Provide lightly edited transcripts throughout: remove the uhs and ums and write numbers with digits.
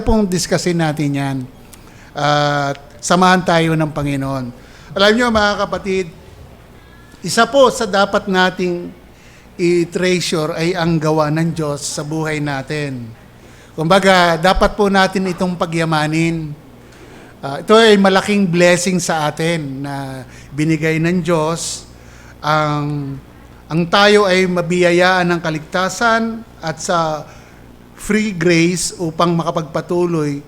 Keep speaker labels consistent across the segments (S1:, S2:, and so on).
S1: Pong discussin natin yan. Samahan tayo ng Panginoon. Alam nyo mga kapatid, isa po sa dapat nating i-treasure ay ang gawa ng Diyos sa buhay natin. Kumbaga, dapat po natin itong pagyamanin. Ito ay malaking blessing sa atin na binigay ng Diyos. Ang tayo ay mabiyayaan ng kaligtasan at sa free grace upang makapagpatuloy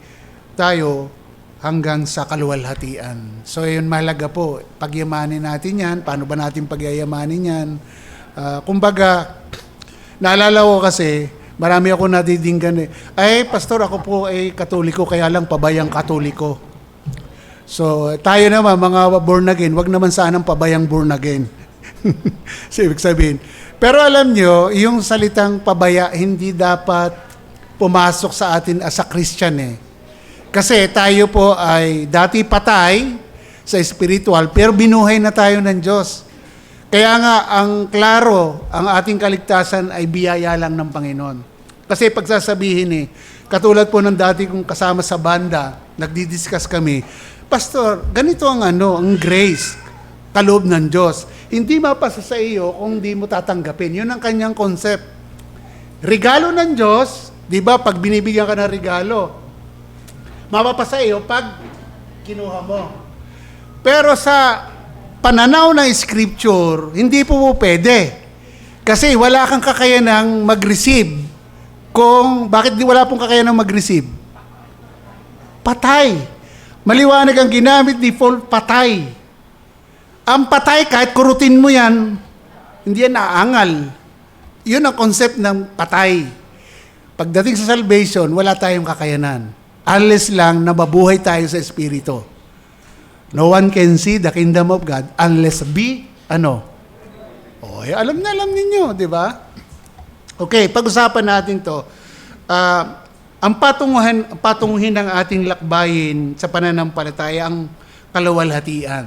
S1: tayo hanggang sa kaluwalhatian. So yun mahalaga po, pagyamanin natin yan. Paano ba natin pagyayamanin yan? Kumbaga, naalala ko kasi, marami ako nadidinggan pastor, ako po ay katoliko, kaya lang pabayang katoliko. So tayo naman, mga born again, wag naman sanang pabayang born again. So, ibig sabihin. Pero alam nyo, yung salitang pabaya, hindi dapat pumasok sa atin as a Christian Kasi tayo po ay dati patay sa spiritual, pero binuhay na tayo ng Diyos. Kaya nga, ang klaro, ang ating kaligtasan ay biyaya lang ng Panginoon. Kasi pagsasabihin katulad po ng dati kong kasama sa banda, nagdi-discuss kami, Pastor, ganito ang ang grace, kaloob ng Diyos. Hindi mapasa sa iyo kung hindi mo tatanggapin. Yun ang kanyang concept. Regalo ng Diyos, di ba, pag binibigyan ka ng regalo, mapapasa iyo pag kinuha mo. Pero sa pananaw ng Scripture, hindi po pwede. Kasi wala kang kakayanang mag-receive. Bakit wala pong kakayanang mag-receive? Patay. Maliwanag ang ginamit ni Paul, patay. Ang patay, kahit kurutin mo yan, hindi yan naangal. Yun ang concept ng patay. Pagdating sa salvation, wala tayong kakayanan. Unless lang na mabuhay tayo sa Espiritu. No one can see the kingdom of God unless alam ninyo, di ba? Okay, pag-usapan natin to. Ang patunguhin ng ating lakbayin sa pananampalataya ang kaluwalhatian.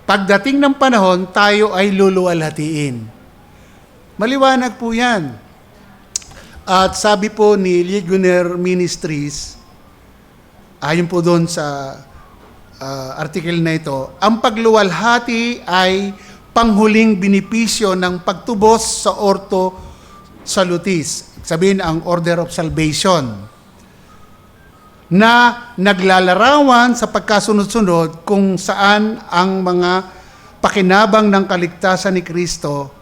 S1: Pagdating ng panahon, tayo ay luluwalhatiin. Maliwanag po yan. At sabi po ni Ligonier Ministries, ayon po doon sa article na ito, ang pagluwalhati ay panghuling binipisyo ng pagtubos sa orto salutis. Sabihin ang Order of Salvation, na naglalarawan sa pagkasunod-sunod kung saan ang mga pakinabang ng kaligtasan ni Kristo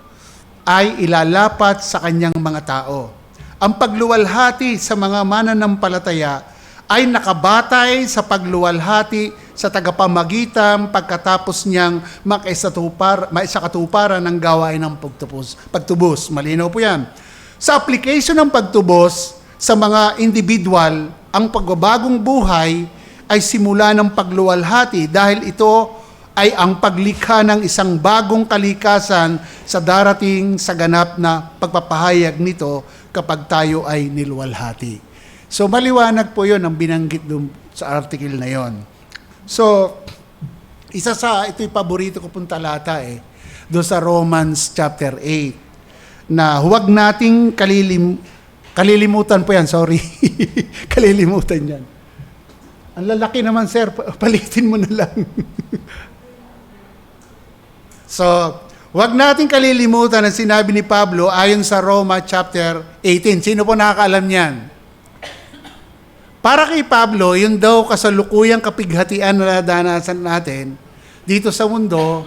S1: ay ilalapat sa kanyang mga tao. Ang pagluwalhati sa mga mananampalataya ay nakabatay sa pagluwalhati sa tagapamagitan pagkatapos niyang maisakatuparan ng gawain ng pagtubos. Malinaw po yan. Sa application ng pagtubos sa mga individual, ang pagbabagong buhay ay simula ng pagluwalhati dahil ito ay ang paglikha ng isang bagong kalikasan sa darating sa ganap na pagpapahayag nito kapag tayo ay niluwalhati. So maliwanag po yun ang binanggit doon sa article na yon. So, ito'y paborito ko pong talata doon sa Romans chapter 8 na huwag nating kalilimutan po yan, sorry. Kalilimutan yan. Ang lalaki naman, sir. Palitin mo na lang. So, huwag nating kalilimutan ang sinabi ni Pablo ayon sa Roma chapter 18. Sino po nakakaalam niyan? Para kay Pablo, yun daw kasalukuyang kapighatian na nadanasan natin dito sa mundo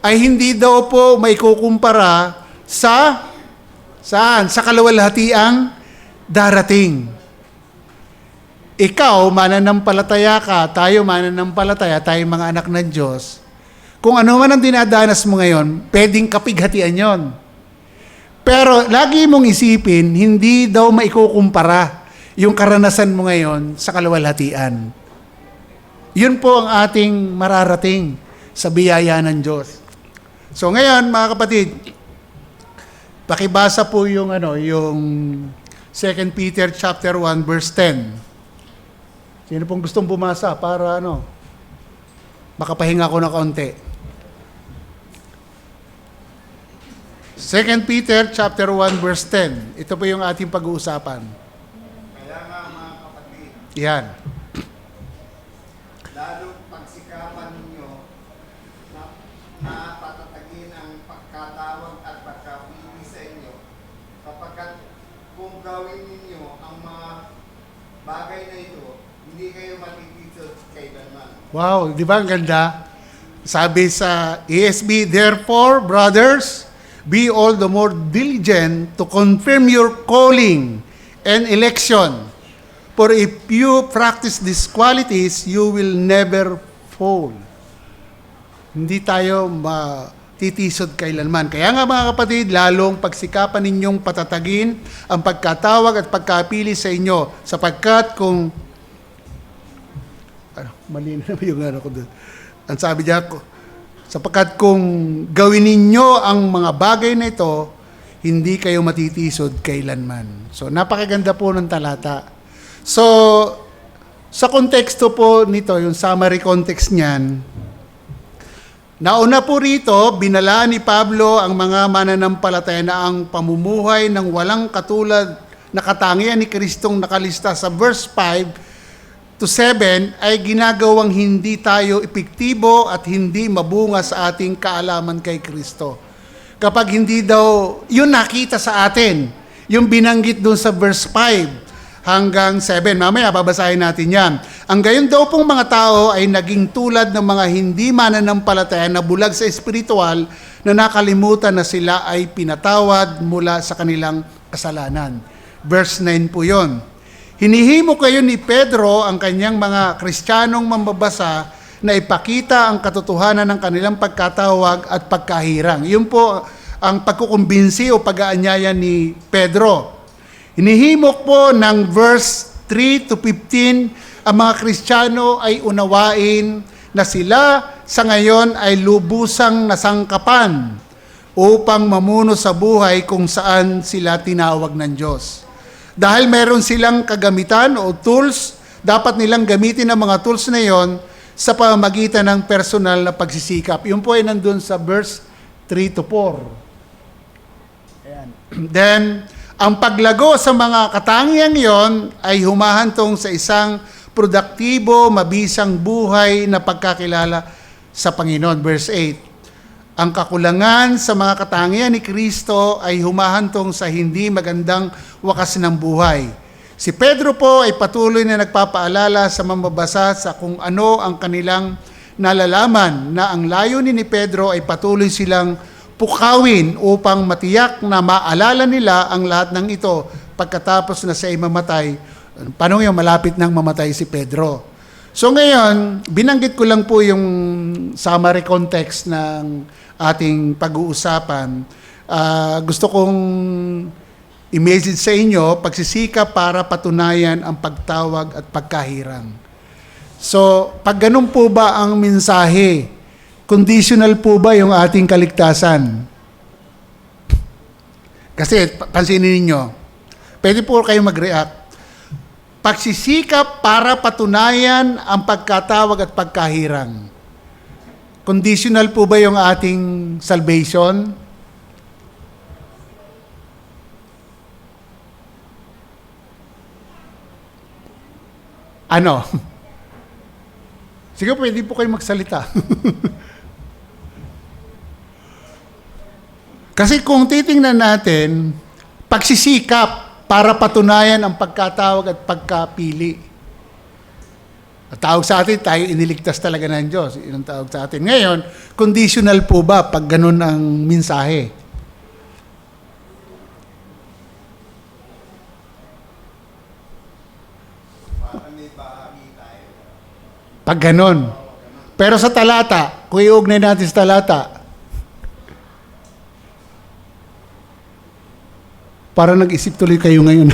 S1: ay hindi daw po may kukumpara sa kaluwalhatiang darating. Ikaw, mananampalataya ka, tayo mananampalataya, tayo mga anak ng Diyos. Kung ano man ang dinadanas mo ngayon, pwedeng kapighatian yon. Pero lagi mong isipin, hindi daw maikukumpara yung karanasan mo ngayon sa kaluwalhatian. Yun po ang ating mararating sa biyaya ng Diyos. So ngayon, mga kapatid, pakibasa po yung 2 Peter chapter 1 verse 10. Sino pong gustong bumasa para makapahinga ko na kaunti? 2 Peter chapter 1 verse 10. Ito po yung ating pag-uusapan.
S2: Kaya nga mga kapatid,
S1: Yan.
S2: Lalong pagsikapan ninyo na, na patatagin ang pagkatawag at pagkapili sa inyo, kapagkat kung gawin ninyo ang mga bagay na ito, hindi kayo matitisod kailanman.
S1: Wow, di ba ang ganda? Sabi sa ESV, therefore, brothers, be all the more diligent to confirm your calling and election. For if you practice these qualities, you will never fall. Hindi tayo matitisod kailanman. Kaya nga mga kapatid, lalong pagsikapan ninyong patatagin ang pagkatawag at pagkapili sa inyo. Sapagkat kung... mali na yung ano ko doon. Ang sabi niya, sapagkat kung gawin ninyo ang mga bagay na ito, hindi kayo matitisod kailanman. So, napakaganda po ng talata. So, sa konteksto po nito, yung summary context niyan, nauna po rito, binalaan ni Pablo ang mga mananampalataya na ang pamumuhay ng walang katulad na katangian ni Kristong nakalista sa verse 5 to 7 ay ginagawang hindi tayo epektibo at hindi mabunga sa ating kaalaman kay Kristo. Kapag hindi daw, yun nakita sa atin, yung binanggit doon sa verse 5, hanggang 7. Mamaya, babasahin natin yan. Ang gayon daw pong mga tao ay naging tulad ng mga hindi mananampalataya na bulag sa espiritual na nakalimutan na sila ay pinatawad mula sa kanilang kasalanan. Verse 9 po yun. Hinihimo kayo ni Pedro ang kanyang mga Kristiyanong mambabasa na ipakita ang katotohanan ng kanilang pagkatawag at pagkahirang. Yun po ang pagkukumbinsi o pag-aanyaya ni Pedro. Hinihimok po ng verse 3 to 15, ang mga Kristiyano ay unawain na sila sa ngayon ay lubusang nasangkapan upang mamuno sa buhay kung saan sila tinawag ng Diyos. Dahil meron silang kagamitan o tools, dapat nilang gamitin ang mga tools na yon sa pamamagitan ng personal na pagsisikap. Yun po ay nandun sa verse 3 to 4. Ayan. Then, ang paglago sa mga katangiang yon ay humahantong sa isang produktibo, mabisang buhay na pagkakilala sa Panginoon. Verse 8. Ang kakulangan sa mga katangian ni Kristo ay humahantong sa hindi magandang wakas ng buhay. Si Pedro po ay patuloy na nagpapaalala sa mamabasa sa kung ano ang kanilang nalalaman na ang layunin ni Pedro ay patuloy silang pukawin upang matiyak na maalala nila ang lahat ng ito pagkatapos na siya ay mamatay. Paano yung malapit nang mamatay si Pedro? So ngayon, binanggit ko lang po yung summary context ng ating pag-uusapan. Gusto kong i-message sa inyo, pagsisikap para patunayan ang pagtawag at pagkahirang. So, pag ganun po ba ang mensahe, conditional po ba yung ating kaligtasan? Kasi, pansinin ninyo, pwede po kayo mag-react. Pagsisikap para patunayan ang pagkatawag at pagkahirang. Conditional po ba yung ating salvation? Ano? Sige, pwede po kayo magsalita. Kasi kung titingnan natin, pagsisikap para patunayan ang pagkatawag at pagkapili. At tawag sa atin, tayo iniligtas talaga ng Diyos. Yun ang tawag sa atin. Ngayon, conditional po ba pag ganun ang mensahe? Pag ganun. Pero sa talata, kung iugnay natin sa talata, para nag-isip tuloy kayo ngayon.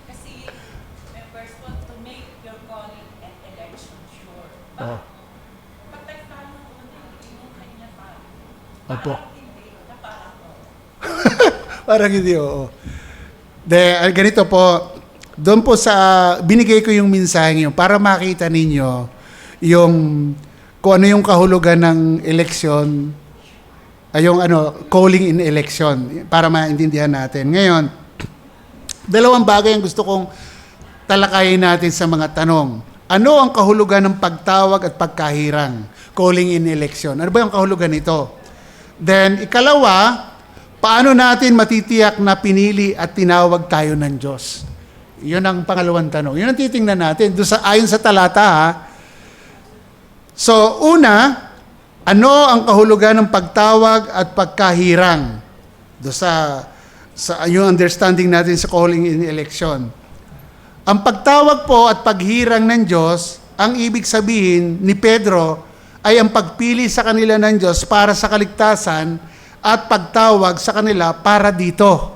S3: Kasi, may verse po, to make your calling and election sure.
S1: Oh.
S3: Pag nagtanong mo na yung kanya pa,
S1: Opo.
S3: parang hindi, na parang po.
S1: Parang hindi, oo. Ganito po, doon po sa, binigay ko yung mensahe yun para makita ninyo yung, kung ano yung kahulugan ng election, yung calling in election, para maintindihan natin. Ngayon, dalawang bagay ang gusto kong talakayin natin sa mga tanong. Ano ang kahulugan ng pagtawag at pagkahirang? Calling in election. Ano ba yung kahulugan nito? Then, ikalawa, paano natin matitiyak na pinili at tinawag tayo ng Diyos? Yun ang pangalawang tanong. Yun ang titingnan natin. Ayon sa talata, ha? So, una, ano ang kahulugan ng pagtawag at pagkahirang? Sa yung understanding natin sa calling in election. Ang pagtawag po at paghirang ng Diyos, ang ibig sabihin ni Pedro ay ang pagpili sa kanila ng Diyos para sa kaligtasan at pagtawag sa kanila para dito.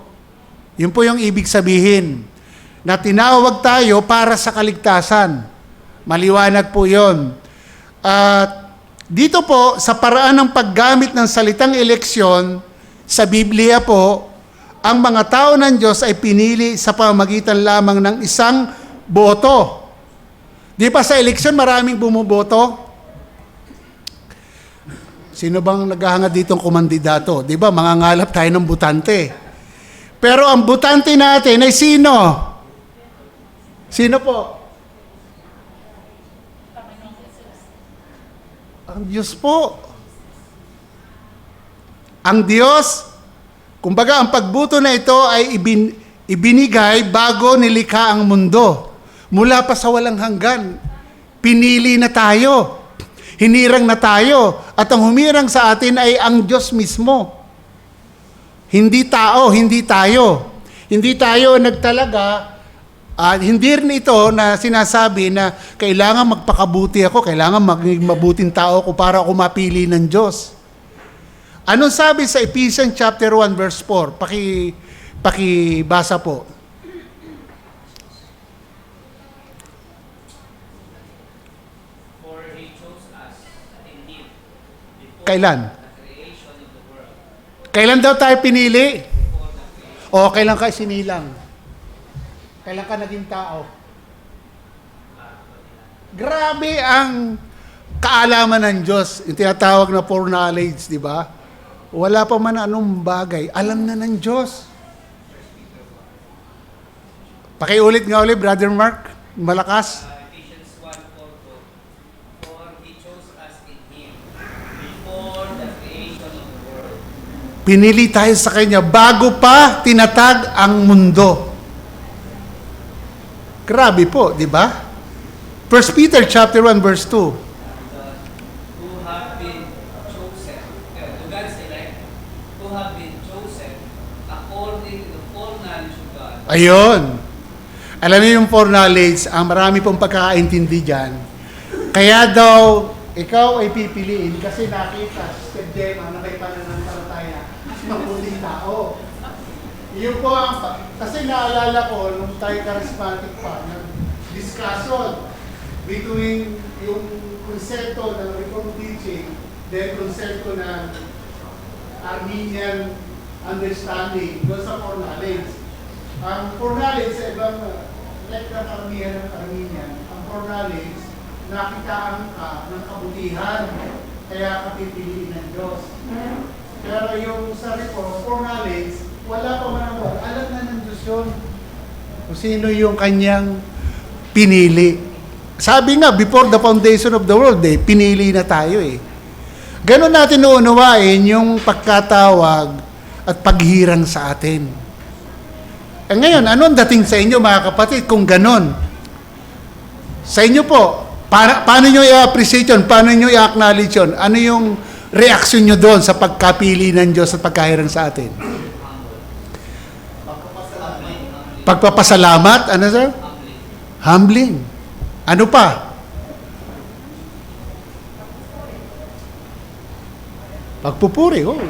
S1: Yun po yung ibig sabihin. Na tinawag tayo para sa kaligtasan. Maliwanag po yun. At dito po, sa paraan ng paggamit ng salitang eleksyon, sa Biblia po, ang mga tao ng Diyos ay pinili sa pamamagitan lamang ng isang boto. Di ba sa eleksyon maraming bumuboto? Sino bang naghahangad ditong kumandidato? Di ba, mangangalap tayo ng butante. Pero ang butante natin ay sino? Sino po? Ang Diyos po. Ang Diyos, kumbaga ang pagbuto na ito ay ibinigay bago nilikha ang mundo. Mula pa sa walang hanggan, pinili na tayo. Hinirang na tayo. At ang humirang sa atin ay ang Diyos mismo. Hindi tao, hindi tayo. Hindi tayo nagtalaga. Hindi rin ito na sinasabi na kailangan magpakabuti ako, kailangan maging mabuting tao ko para ako mapili ng Diyos. Anong sabi sa Ephesians chapter 1 verse 4? Pakibasa po.
S4: For He chose us in Him before
S1: Kailan?
S4: the creation of the world.
S1: Kailan daw tayo pinili?
S4: Before the creation.
S1: O kailan ka sinilang? Kailan ka naging tao? Grabe ang kaalaman ng Diyos. Yung tinatawag na foreknowledge, di ba? Wala pa man anong bagay. Alam na ng Diyos. Pakiulit nga ulit, Brother Mark. Malakas.
S4: Ephesians 1:4. For He chose us in Him before the creation of the world.
S1: Pinili tayo sa Kanya bago pa tinatag ang mundo. Grabe po, di ba? 1 Peter chapter 1 verse 2.
S4: Who have been chosen, to God's elect, who have been chosen according to the foreknowledge of God.
S1: Ayun. Alam niyo yung foreknowledge, ang marami pong pagkakaintindi dyan. Kaya daw, ikaw ay pipiliin kasi nakita si Stepdema na may pananampalataya. Mabuting tao. Yun po kasi naalala ko, nung tayo charismatic pa, discussion between yung konsepto ng Reformed teaching, then konsepto ng Armenian understanding doon sa foreknowledge. Ang foreknowledge sa ibang like ng Armenian, ang foreknowledge, nakitaan ka ng kabutihan, kaya ka pipiliin ng Diyos. Pero yung sa Reform, foreknowledge, wala pa man ang wala. Alam na ng Diyos yun. Kung sino yung kanyang pinili. Sabi nga, before the foundation of the world, pinili na tayo eh. Ganon natin uunawain yung pagkatawag at paghirang sa atin. Eh ngayon, anong dating sa inyo mga kapatid kung ganon? Sa inyo po, paano nyo i-appreciate yun? Paano nyo i-acknowledge yun? Ano yung reaction nyo doon sa pagkapili ng Diyos at pagkahirang sa atin? Pagpapasalamat? Ano sir? Humbling. Ano pa? Pagpupuri, oh.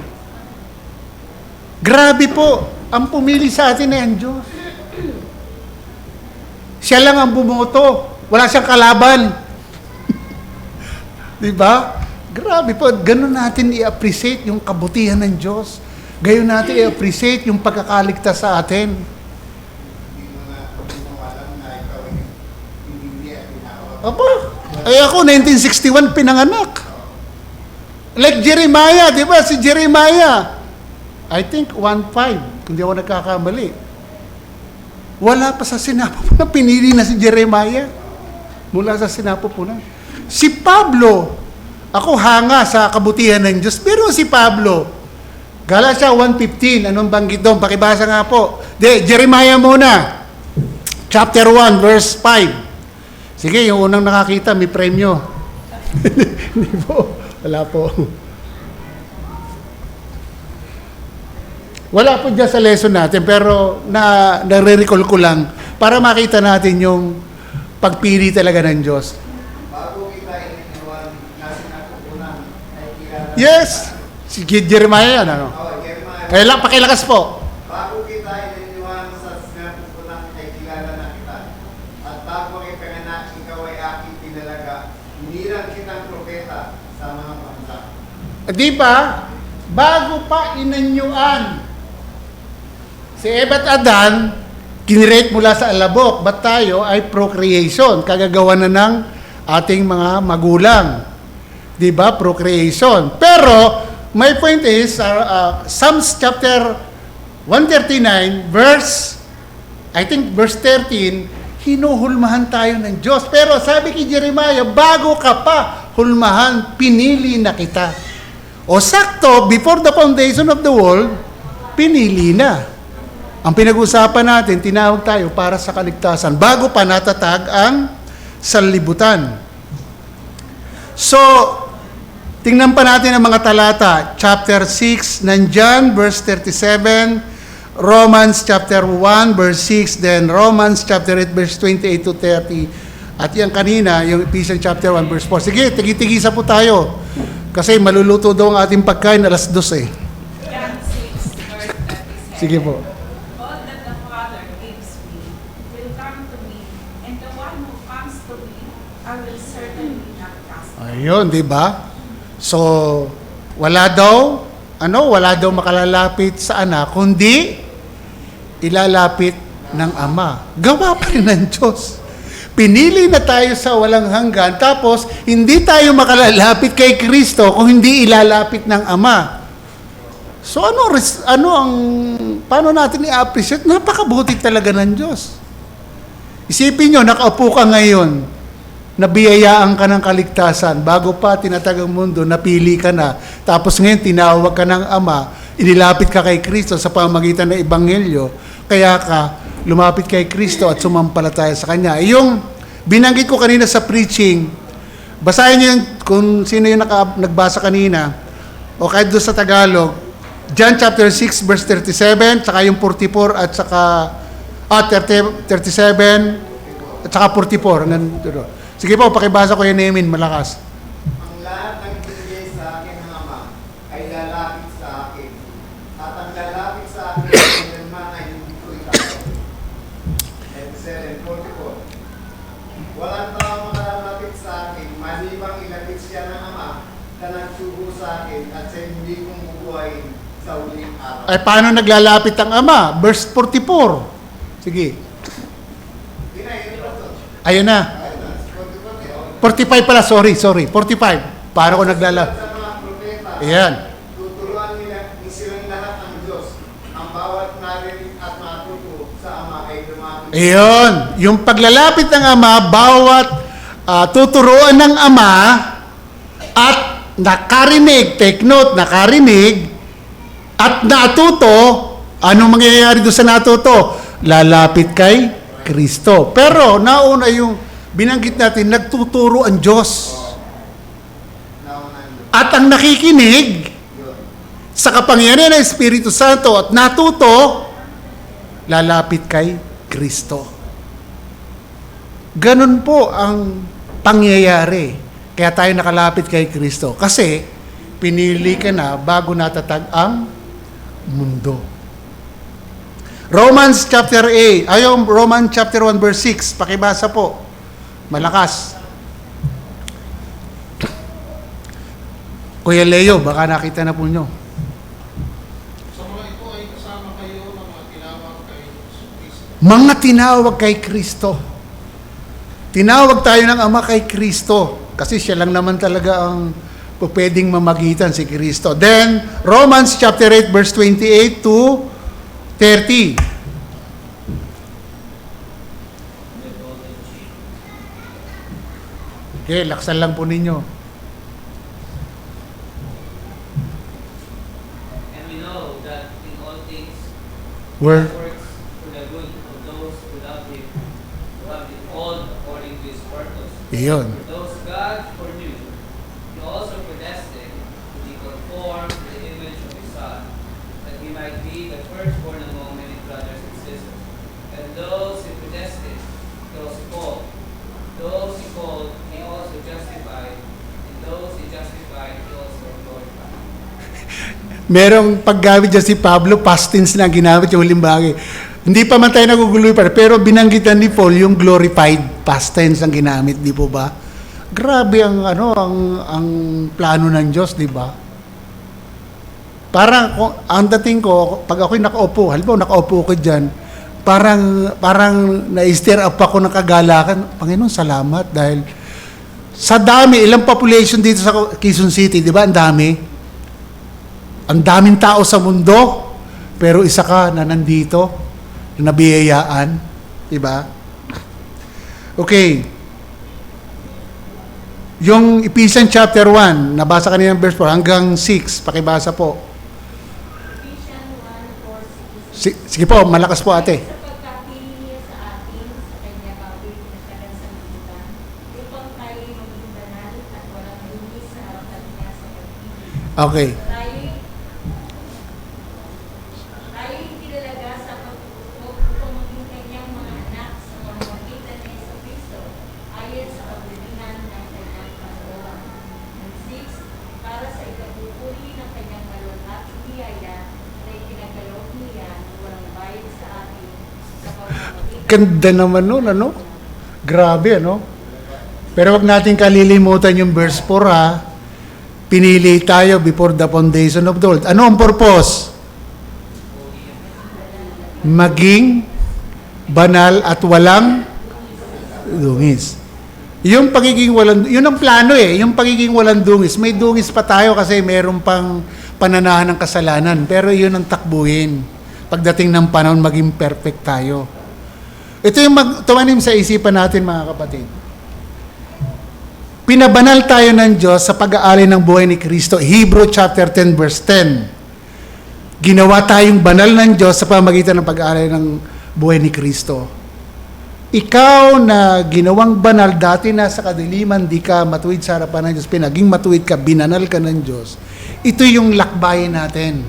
S1: Grabe po. Ang pumili sa atin ay ang Diyos. Siya lang ang bumoto. Wala siyang kalaban. Diba? Grabe po. Ganun natin i-appreciate yung kabutihan ng Diyos. Gayon natin i-appreciate yung pagkakaligtas sa atin.
S2: Hindi mo alam na ikaw ay pinili at tinawag.
S1: Opo. Ay ako, 1961 pinanganak. Like Jeremiah, di ba? Si Jeremiah. I think 1:5, kung di ako nagkakamali. Wala pa sa sinapupunan. Pinili na si Jeremiah mula sa sinapupunan. Si Pablo, ako hanga sa kabutihan ng Diyos. Pero si Pablo, Galatia 1:15, anong banggit doon? Pakibasa nga po. Jeremiah muna. Chapter 1, verse 5. Sige, yung unang nakakita, may premyo. Hindi po. Wala po. Wala po dyan sa lesson natin, pero nare-recall ko lang para makita natin yung pagpili talaga ng Diyos.
S2: Bago kita iniwan na sinapupunan, ay kilala.
S1: Yes! Si Jeremiah yan, ano?
S2: Jeremiah,
S1: Pakilakas po.
S2: bago kita iniwan sa sinapupunan, ay kilala na kita. At bago ang ipanganak, ikaw ay aking pinalaga. Inilang kitang propeta sa mga bansa.
S1: Di ba? Bago pa inanyuan si Eva at Adan, kinirate mula sa alabok. Ba't tayo ay procreation? Kagagawa na ng ating mga magulang. Di ba? Procreation. Pero, my point is, Psalms chapter 139, verse 13, hinuhulmahan tayo ng Diyos. Pero sabi kay Jeremiah, bago ka pa hulmahan, pinili na kita. O sakto, before the foundation of the world, pinili na. Ang pinag-usapan natin, tinawag tayo para sa kaligtasan, bago pa natatag ang sanlibutan. So, tingnan pa natin ang mga talata. Chapter 6, nandyan, verse 37, Romans chapter 1, verse 6, then Romans chapter 8, verse 28 to 30. At yan kanina, yung Ephesians chapter 1, verse 4. Sige, tigi-tigisa po tayo. Kasi maluluto daw ang ating pagkain alas 2 eh.
S3: John 6, verse 37.
S1: Sige po.
S3: All that the Father gives me will come to me, and the one who comes to me, I will certainly not cast out.
S1: Ayun, di ba? So, wala daw makalalapit sa anak, kundi ilalapit ng Ama. Gawa pa rin ng Diyos. Pinili na tayo sa walang hanggan, tapos hindi tayo makalalapit kay Kristo kung hindi ilalapit ng Ama. So paano natin i-appreciate? Napakabuti talaga ng Diyos. Isipin nyo, nakaupo ka ngayon, nabiyayaan ka ng kaligtasan, bago pa tinatag ang mundo, napili ka na, tapos ngayon tinawag ka ng Ama, inilapit ka kay Kristo sa pamamagitan ng Ebanghelyo, kaya ka lumapit kay Kristo at sumampalataya sa Kanya. Yung binanggit ko kanina sa preaching, basahin niyo yung, kung sino yung nagbasa kanina, o kahit doon sa Tagalog, John chapter 6 verse 37, saka yung 44 at saka 37 at saka 44. Sige po, pakibasa ko yung namin, malakas.
S2: Ang lahat ng binigay sa akin ng Ama ay lalapit sa akin. At ang lalapit sa akin kailanman ay hindi ko itatapos. 44. Walang tao makalalapit sa akin, malibang ilapit siya ng Ama na nagsugo sa akin at sa hindi kong bubuhayin sa uling araw.
S1: Ay, paano naglalapit ang Ama? Verse 44. Sige.
S2: Ayun na,
S1: Ayun na. 45 pala, sorry. 45. Para ko naglalapit.
S2: sa mga propeta,
S1: Ayan.
S2: tuturuan nila ni silang lahat ng Diyos. Ang bawat narinig at matuto sa Ama ay lumapit.
S1: Ayun. Yung paglalapit ng Ama, bawat tuturuan ng Ama at nakarinig, take note, nakarinig at natuto, anong mangyayari doon sa natuto? Lalapit kay Kristo. Pero nauna yung binanggit natin, nagtuturo ang Diyos. At ang nakikinig sa kapangyarihan ng Espiritu Santo at natuto, lalapit kay Kristo. Ganun po ang pangyayari. Kaya tayo nakalapit kay Kristo. Kasi pinili ka na bago natatag ang mundo. Romans chapter 8, Romans chapter 1 verse 6, pakibasa po. Malakas. Kuya Leo, baka nakita na po nyo.
S5: Sa mga ito ay kasama kayo ng mga tinawag kay Kristo.
S1: Mga tinawag kay Kristo. Tinawag tayo ng Ama kay Kristo. Kasi siya lang naman talaga ang pwedeng mamagitan, si Kristo. Then, Romans chapter 8 verse 28 to 30. Okay, laksan lang po ninyo.
S4: And we know that in all things,
S1: Where?
S4: God works for the good of those who love Him, who have been called according to His purpose.
S1: Iyon.
S4: For those God foreknew, He also predestined to be conformed to the image of His Son, that He might be the firstborn among many brothers and sisters. And those He predestined, He also called. Those He called, He also justified. And those He justified, He also glorified.
S1: Merong paggamit dyan si Pablo, past tense na ginamit yung huling bagay. Hindi pa man tayo naguguloy pa, pero binanggitan ni Paul yung glorified, past tense ang ginamit, di po ba? Grabe ang ang plano ng Diyos, di ba? Parang ang dating ko, pag ako'y nakaupo, halimbawa nakaupo ko diyan, parang na-stir up ako ng kagalakan. Panginoon, salamat dahil sa dami, ilang population dito sa Quezon City, di ba? Ang dami. Ang daming tao sa mundo, pero isa ka na nandito, na nabiyayaan, di ba? Okay. Yung Ephesians chapter 1, nabasa kanina ng verse 4 hanggang 6, pakibasa po.
S6: Ephesians 1:4-6.
S1: Sige po, malakas po ate.
S6: Sa pagkapili niya sa atin, sa kanya bagoy na kalansangitan, upang tayo maging banal at walang lumis sa harapan niya sa pag-ibig.
S1: Okay.
S6: Tayo tinalaga sa pagtutok upang maging kanyang mga anak sa pamamagitan niya sa Kristo, ayon sa kagulingan ng kanyang kalooban. And 6, para sa ikapupuri ng kanyang malwalhati biyaya na ikinagkaloob niya na walang bayad sa atin sa pamamagitan
S1: Ganda naman nun, ano? Grabe, ano? Pero wag natin kalilimutan yung verse 4, ha? Pinili tayo before the foundation of the world. Ano ang purpose? Maging banal at walang dungis. Yung pagiging walang, yun ang plano eh, yung pagiging walang dungis. May dungis pa tayo kasi meron pang pananahan ng kasalanan. Pero yun ang takbuhin. Pagdating ng panahon, maging perfect tayo. Ito yung tumanim sa isipan natin, mga kapatid. Pinabanal tayo ng Diyos sa pag-aali ng buhay ni Kristo. Hebrew chapter 10 verse 10. Ginawa tayong banal ng Diyos sa pamagitan ng pag-aali ng buhay ni Kristo. Ikaw na ginawang banal, dati na sa kadiliman, di ka matuwid sa harapan ng Diyos, pinaging matuwid ka, binanal ka ng Diyos. Ito yung lakbayin natin.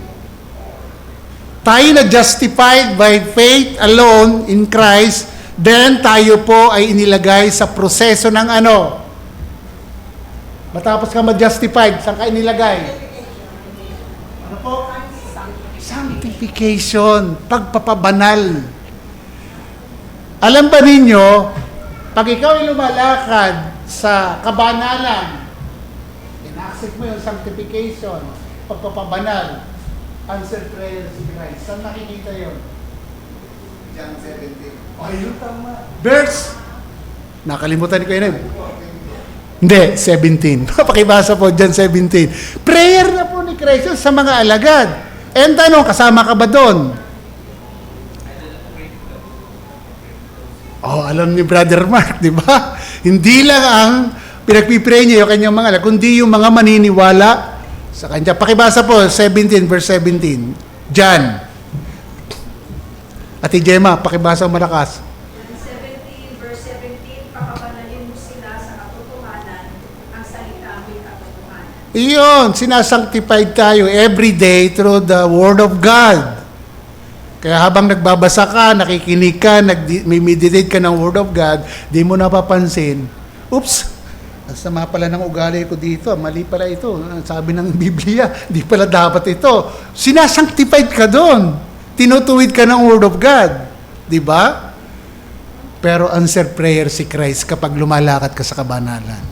S1: Tayo na justified by faith alone in Christ, then tayo po ay inilagay sa proseso ng ano? Matapos ka ma-justified, saan ka inilagay? Ano po? Sanctification, pagpapabanal. Alam ba ninyo, pag ikaw ay lumalakad sa kabanalan, in-accept mo yung sanctification, pagpapabanal, answer prayer si Christ. Saan nakikita yun?
S2: John 17.
S1: Ayun, tama. Verse. Nakalimutan ko yun eh. Hindi, 17. Pakibasa po dyan, 17. Prayer na po ni Christ sa mga alagad. And tanong, kasama ka ba doon? Oh, alam ni Brother Mark, di ba? Hindi lang ang pinagpipray niya yung kanyang mga alagad, kundi yung mga maniniwala sa kanya. Pakibasa po, 17, verse 17. John. Ate Gemma, pakibasa malakas.
S3: 17, verse 17, pakabanalin mo sila sa katotohanan, ang salita mo'y katotohanan.
S1: Iyon, sinasanctified tayo every day through the Word of God. Kaya habang nagbabasa ka, nakikinig ka, meditate ka ng Word of God, di mo napapansin, oops, ang sama pala ng ugali ko dito, mali pala ito. Sabi ng Biblia, di pala dapat ito. Sinasanctified ka doon. Tinutuwid ka ng Word of God. Di ba? Pero answer prayer si Christ kapag lumalakad ka sa kabanalan.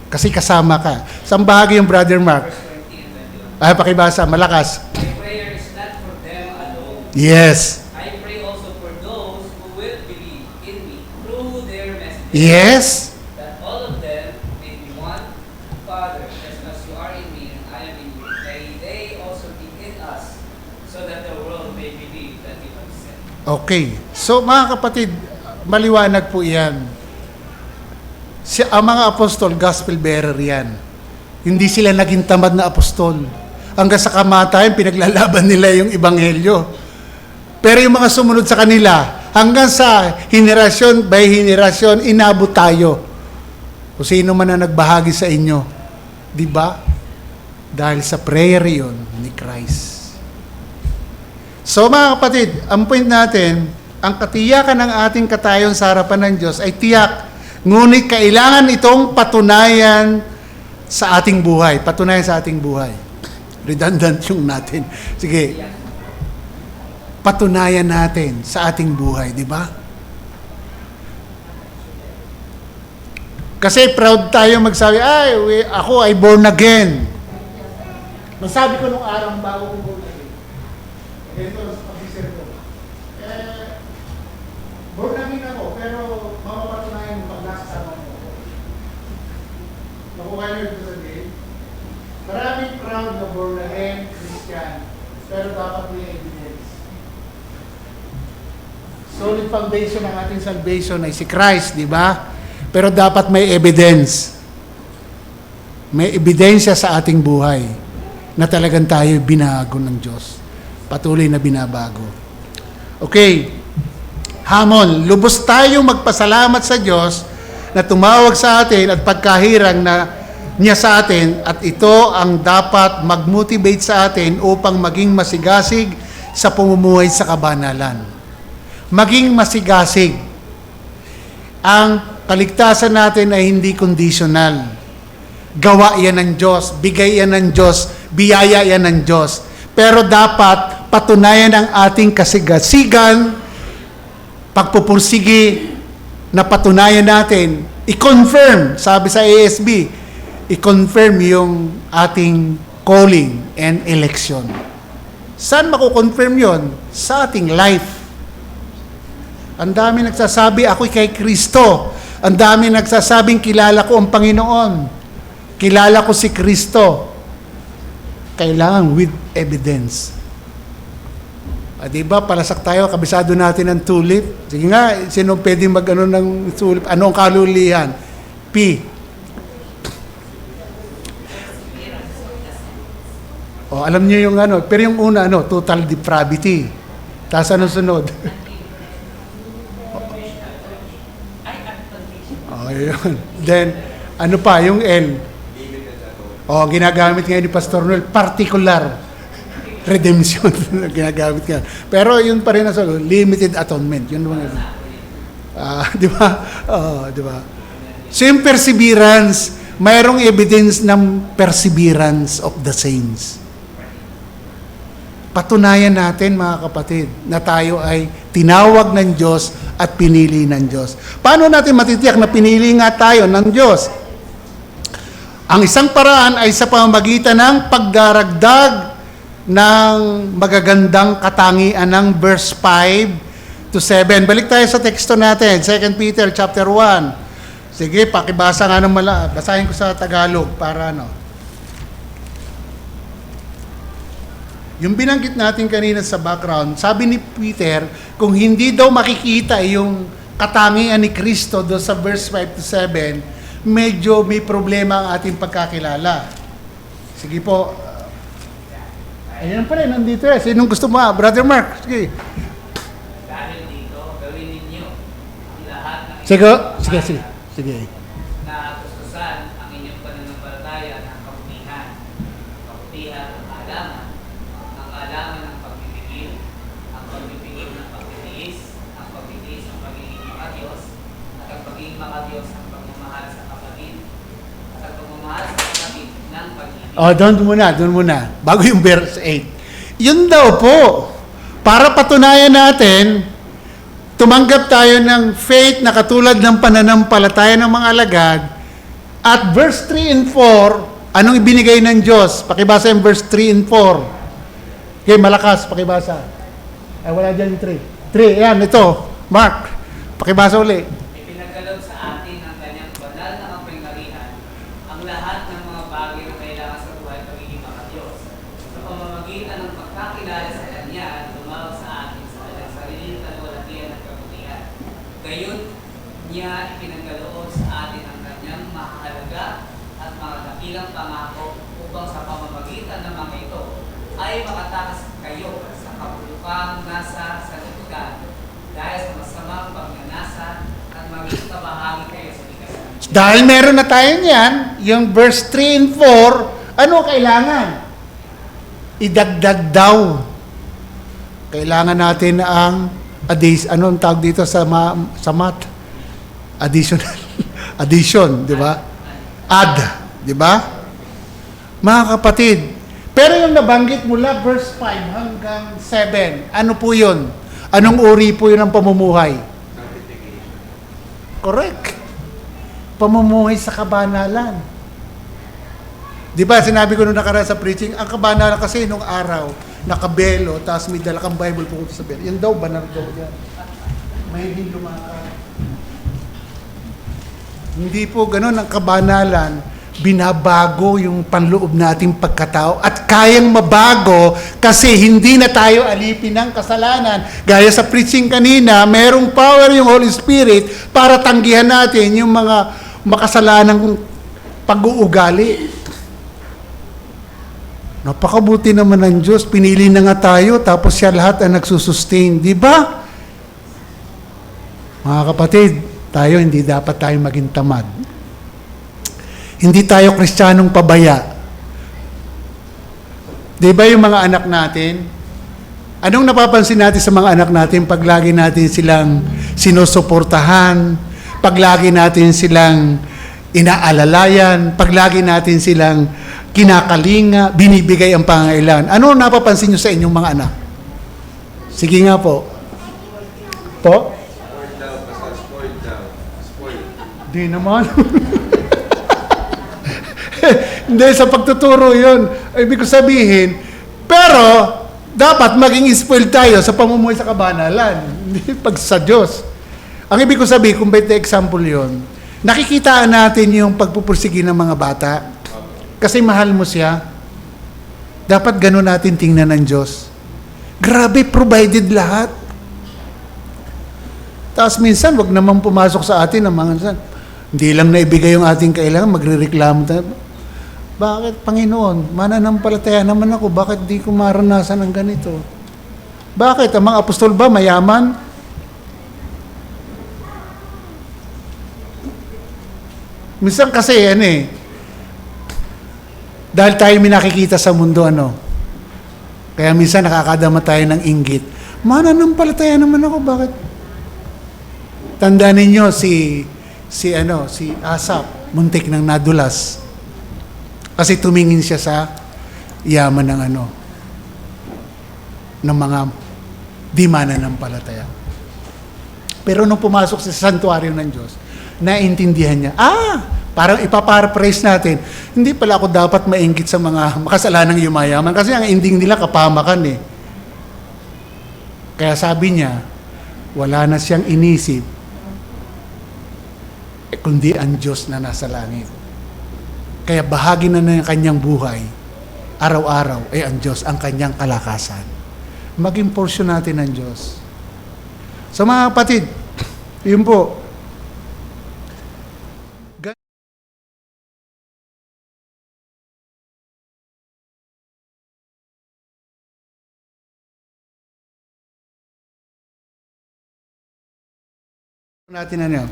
S1: Kasi kasama ka. Saan bahagi yung Brother Mark?
S4: Verse 20 and 21.
S1: Ay, pakibasa, malakas.
S4: My prayer is not for them alone.
S1: Yes.
S4: I pray also for those who will believe in me through their message.
S1: Yes.
S4: That all of them may be one. Father, just as you are in me and I am in you, may they also be in us, so that the world may believe that you have sent.
S1: Okay. So, mga kapatid, maliwanag po yan. Ang mga apostol, gospel bearer yan. Hindi sila naging tamad na apostol. Hanggang sa kamatayan, pinaglalaban nila yung ebanghelyo. Pero yung mga sumunod sa kanila, hanggang sa henerasyon by henerasyon, inabot tayo. Kung sino man na nagbahagi sa inyo. Di ba? Dahil sa prayer yon ni Christ. So mga kapatid, ang point natin, ang katiyakan ng ating katayon sa harapan ng Diyos ay tiyak. Ngunit kailangan itong patunayan sa ating buhay. Patunayan sa ating buhay. Redundant yung natin. Sige. Patunayan natin sa ating buhay, di ba? Kasi proud tayo magsabi, ako ay born again. Masabi ko nung araw bago ko born again. Ito sa pag-isip ko. Born again ako, pero mapapatunayan mo pag nasasama mo ako. Nakuha niyo ito sabihin? Maraming proud na born again, Christian, pero dapat may evidence. Solid foundation ng ating salvation ay si Christ, di ba? Pero dapat may evidence. May ebidensya sa ating buhay na talagang tayo binago ng Diyos. Patuloy na binabago. Okay. Hamon, lubos tayo magpasalamat sa Diyos na tumawag sa atin at pagkahirang na niya sa atin at ito ang dapat mag-motivate sa atin upang maging masigasig sa pamumuhay sa kabanalan. Maging masigasig. Ang kaligtasan natin ay hindi conditional. Gawa yan ng Diyos, bigay yan ng Diyos, biyaya yan ng Diyos. Pero dapat patunayan ang ating kasigasigan, pagpupursigi na patunayan natin, i-confirm, sabi sa ASB, i-confirm yung ating calling and election. Saan makukonfirm yon? Sa ating life. Ang dami nagsasabi, ako'y kay Kristo. Ang dami nagsasabing, kilala ko ang Panginoon. Kilala ko si Kristo. Kailangan with evidence. Diba, palasak tayo, kabisado natin ang tulip. Sige nga, sino pwedeng mag-ano ng tulip? Ano ang kalulihan? P. Alam niyo yung ano, pero yung una, total depravity. Tapos ano sunod? Yun. Then, ano pa, yung L. Ginagamit ngayon ni Pastor Noel, particular redemption. Ginagamit ngayon. Pero yun pa rin limited atonement. Yun naman. Di ba? Di ba? So yung perseverance, mayroong evidence ng perseverance of the saints. Patunayan natin, mga kapatid, na tayo ay tinawag ng Diyos at pinili ng Diyos. Paano natin matitiyak na pinili nga tayo ng Diyos? Ang isang paraan ay sa pamamagitan ng pagdaragdag ng magagandang katangian ng verse 5 to 7. Balik tayo sa teksto natin, 2 Peter chapter 1. Sige, pakibasa nga ng basahin ko sa Tagalog para Yung binanggit natin kanina sa background, sabi ni Peter, kung hindi daw makikita yung katangian ni Kristo doon sa verse 5 to 7, medyo may problema ang ating pagkakilala. Sige po. Ayan pa rin, nandito eh. Sinong gusto mo? Brother Mark, sige.
S4: Dahil dito, gawin ninyo ang lahat ng
S1: Sige.
S4: na gustusan ang inyong pananampalataya ng kabutihan. Kabutihan ng kaalaman, ang kaalaman ng pagpipigil, ang pagpipigil ng pagtitiis, ang pagtitiis ng pagiging makadiyos, at ang pagiging makadiyos ng pagmamahal sa kapatid, at ang pagmamahal sa kapatid ng pagiging.
S1: Doon muna. Bago yung verse 8. Yun daw po. Para patunayan natin, tumanggap tayo ng faith na katulad ng pananampalataya ng mga alagad. At verse 3 and 4, anong ibinigay ng Diyos? Pakibasa yung verse 3 and 4. Okay, malakas, pakibasa. Ay, wala dyan yung 3. 3, yan, ito. Mark, pakibasa uli.
S4: Ipinagkaloob sa atin ang kanyang banal na kapangyarihan, ang lahat ng mga bagay na kailangan sa buhay pagiging makadiyos. Sa pamamagitan ng pagkakilala sa Kanya at tumawag sa atin sa kanyang sariling kalwalhatian at kabutihan. Gayon niya ipinagkaloob sa atin ang kanyang bilang pangako upang sa pamamagitan ng mga ito ay makatakas kayo sa kabulukang nasa sanlibutan dahil sa masamang pagnanasa at maging kabahagi kayo sa likas.
S1: Dahil meron na tayo niyan, yung verse 3 and 4, ano kailangan? Idagdag daw. Kailangan natin ang anong tawag dito sa math? Additional. Addition, di ba? Add, di ba? Mga kapatid, pero yung nabanggit mula verse 5 hanggang 7, ano po yun? Anong uri po yun ng pamumuhay? Correct. Pamumuhay sa kabanalan. Di ba, sinabi ko nung nakaraan sa preaching, ang kabanalan kasi nung araw, nakabelo, tapos may dala kang Bible pumunta sa belo. Yan daw, banar daw yan. May hindi lumakad. Hindi po ganun ang kabanalan. Binabago yung panloob nating pagkatao at kayang mabago kasi hindi na tayo alipin ng kasalanan. Gaya sa preaching kanina, merong power yung Holy Spirit para tanggihan natin yung mga makasalanang pag-uugali. Napakabuti naman ng Diyos. Pinili na nga tayo tapos siya lahat ang nagsusustain. Di ba? Mga kapatid, tayo hindi dapat tayo maging tamad. Hindi tayo Kristiyanong pabaya. Di ba yung mga anak natin? Anong napapansin natin sa mga anak natin pag lagi natin silang sinusuportahan, pag lagi natin silang inaalalayan, pag lagi natin silang kinakalinga, binibigay ang pangangailangan. Ano napapansin nyo sa inyong mga anak? Sige nga po. Po? Di naman. Hindi, sa pagtuturo yun. Ibig ko sabihin, pero, dapat maging spoiled tayo sa pamumuhay sa kabanalan. Hindi pag sa Diyos. Ang ibig ko sabihin, kung better example yun, nakikitaan natin yung pagpupursigi ng mga bata. Kasi mahal mo siya. Dapat ganun natin tingnan ng Diyos. Grabe, provided lahat. Tapos minsan, wag naman pumasok sa atin ang mga hindi lang naibigay yung ating kailangan, magre-reklamo tayo. Bakit, Panginoon? Mananampalataya naman ako. Bakit di ko maranasan ng ganito? Bakit? Ang mga apostol ba mayaman? Minsan kasi, dahil tayo minakikita sa mundo, kaya minsan nakakadama tayo ng inggit. Mananampalataya naman ako. Bakit? Tandaan ninyo si Asap, muntik ng nadulas. Kasi tumingin siya sa yaman ng ng mga di mananampalataya. Pero nung pumasok sa santuaryo ng Diyos, naintindihan niya, parang ipaparaphrase natin, hindi pala ako dapat mainggit sa mga makasalanang yumayaman kasi ang ending nila kapamakan . Kaya sabi niya, wala na siyang inisip kundi ang Diyos na nasa langit. Kaya bahagi na ng kanyang buhay, araw-araw, ay ang Diyos ang kanyang kalakasan. Maging portion natin ng Diyos. So mga kapatid, yun po. Natin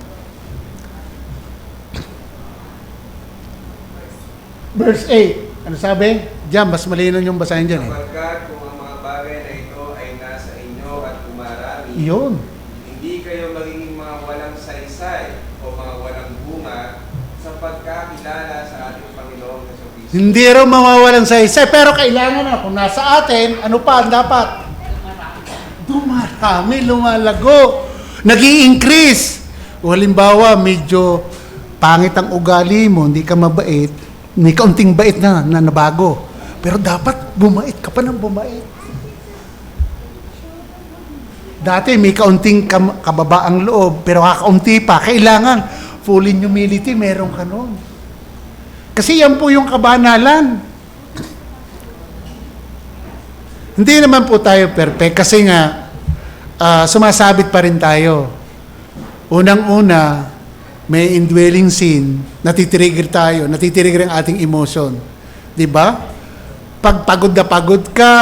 S1: Verse 8. Ano sabi? Diyan, mas malinaw yung basahin dyan .
S7: Sapagkat kung ang mga bagay na ito ay nasa inyo at umarami,
S1: Yun.
S7: hindi kayo magiging mga walang saysay o mga walang bunga sa pagkakilala sa ating Panginoong Jesucristo.
S1: Hindi raw mawawalan sa isa, pero kailangan na. Kung nasa atin, ano pa ang dapat? Dumarami, lumalago. Nag-i-increase. O halimbawa, medyo pangit ang ugali mo, hindi ka mabait, may kaunting bait na nabago. Pero dapat bumait ka pa ng bumait. Dati may kaunting kababaang loob, pero kakaunti pa. Kailangan full in humility, meron ka nun. Kasi yan po yung kabanalan. Hindi naman po tayo perfect kasi nga sumasabit pa rin tayo. Unang-una, may indwelling sin, natitrigger tayo, natitrigger ang ating emotion. Di ba? Pag pagod na pagod ka,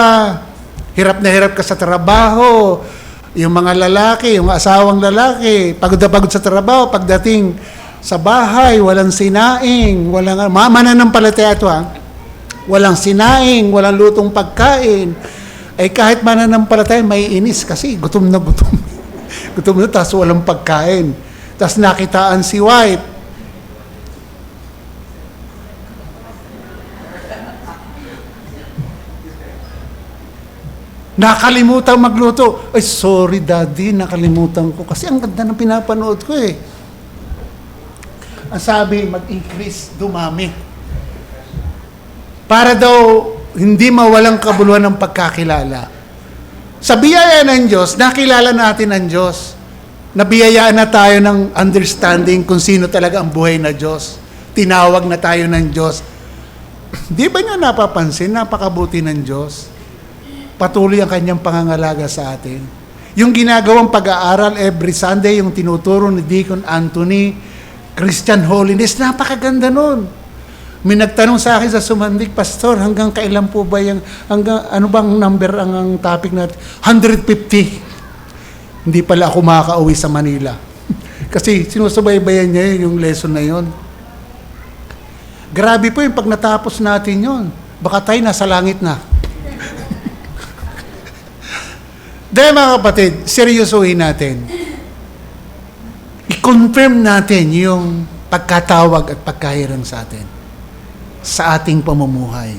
S1: hirap na hirap ka sa trabaho, yung mga lalaki, yung asawang lalaki, pagod na pagod sa trabaho, pagdating sa bahay, walang sinaing, walang mananampalataya ito ha. Walang sinaing, walang lutong pagkain. Ay kahit mananampalataya, may inis kasi gutom na gutom. Gutom na, tapos walang pagkain. Tapos nakitaan si wife. Nakalimutan magluto. Ay, sorry daddy, nakalimutan ko. Kasi ang ganda ng pinapanood ko eh. Ang sabi, mag-increase, dumami. Para daw hindi mawalang kabuluhan ng pagkakilala. Sa biyaya ng Diyos, nakilala natin ang Diyos. Nabiyayaan na tayo ng understanding kung sino talaga ang buhay na Diyos. Tinawag na tayo ng Diyos. Di ba nyo napapansin, napakabuti ng Diyos? Patuloy ang kanyang pangangalaga sa atin. Yung ginagawang pag-aaral every Sunday, yung tinuturo ni Deacon Anthony, Christian Holiness, napakaganda nun. May nagtanong sa akin sa Sumandik, Pastor, hanggang kailan po ba yung, hanggang, ano bang number ang topic natin? 150. Hindi pala ako makaka-uwi sa Manila. Kasi sinusubaybayan niya yung lesson na yun. Grabe po yung pag natapos natin yun. Baka tayo nasa langit na. Dahil mga kapatid, seryosohin natin. I-confirm natin yung pagkatawag at pagkahirang sa atin. Sa ating pamumuhay.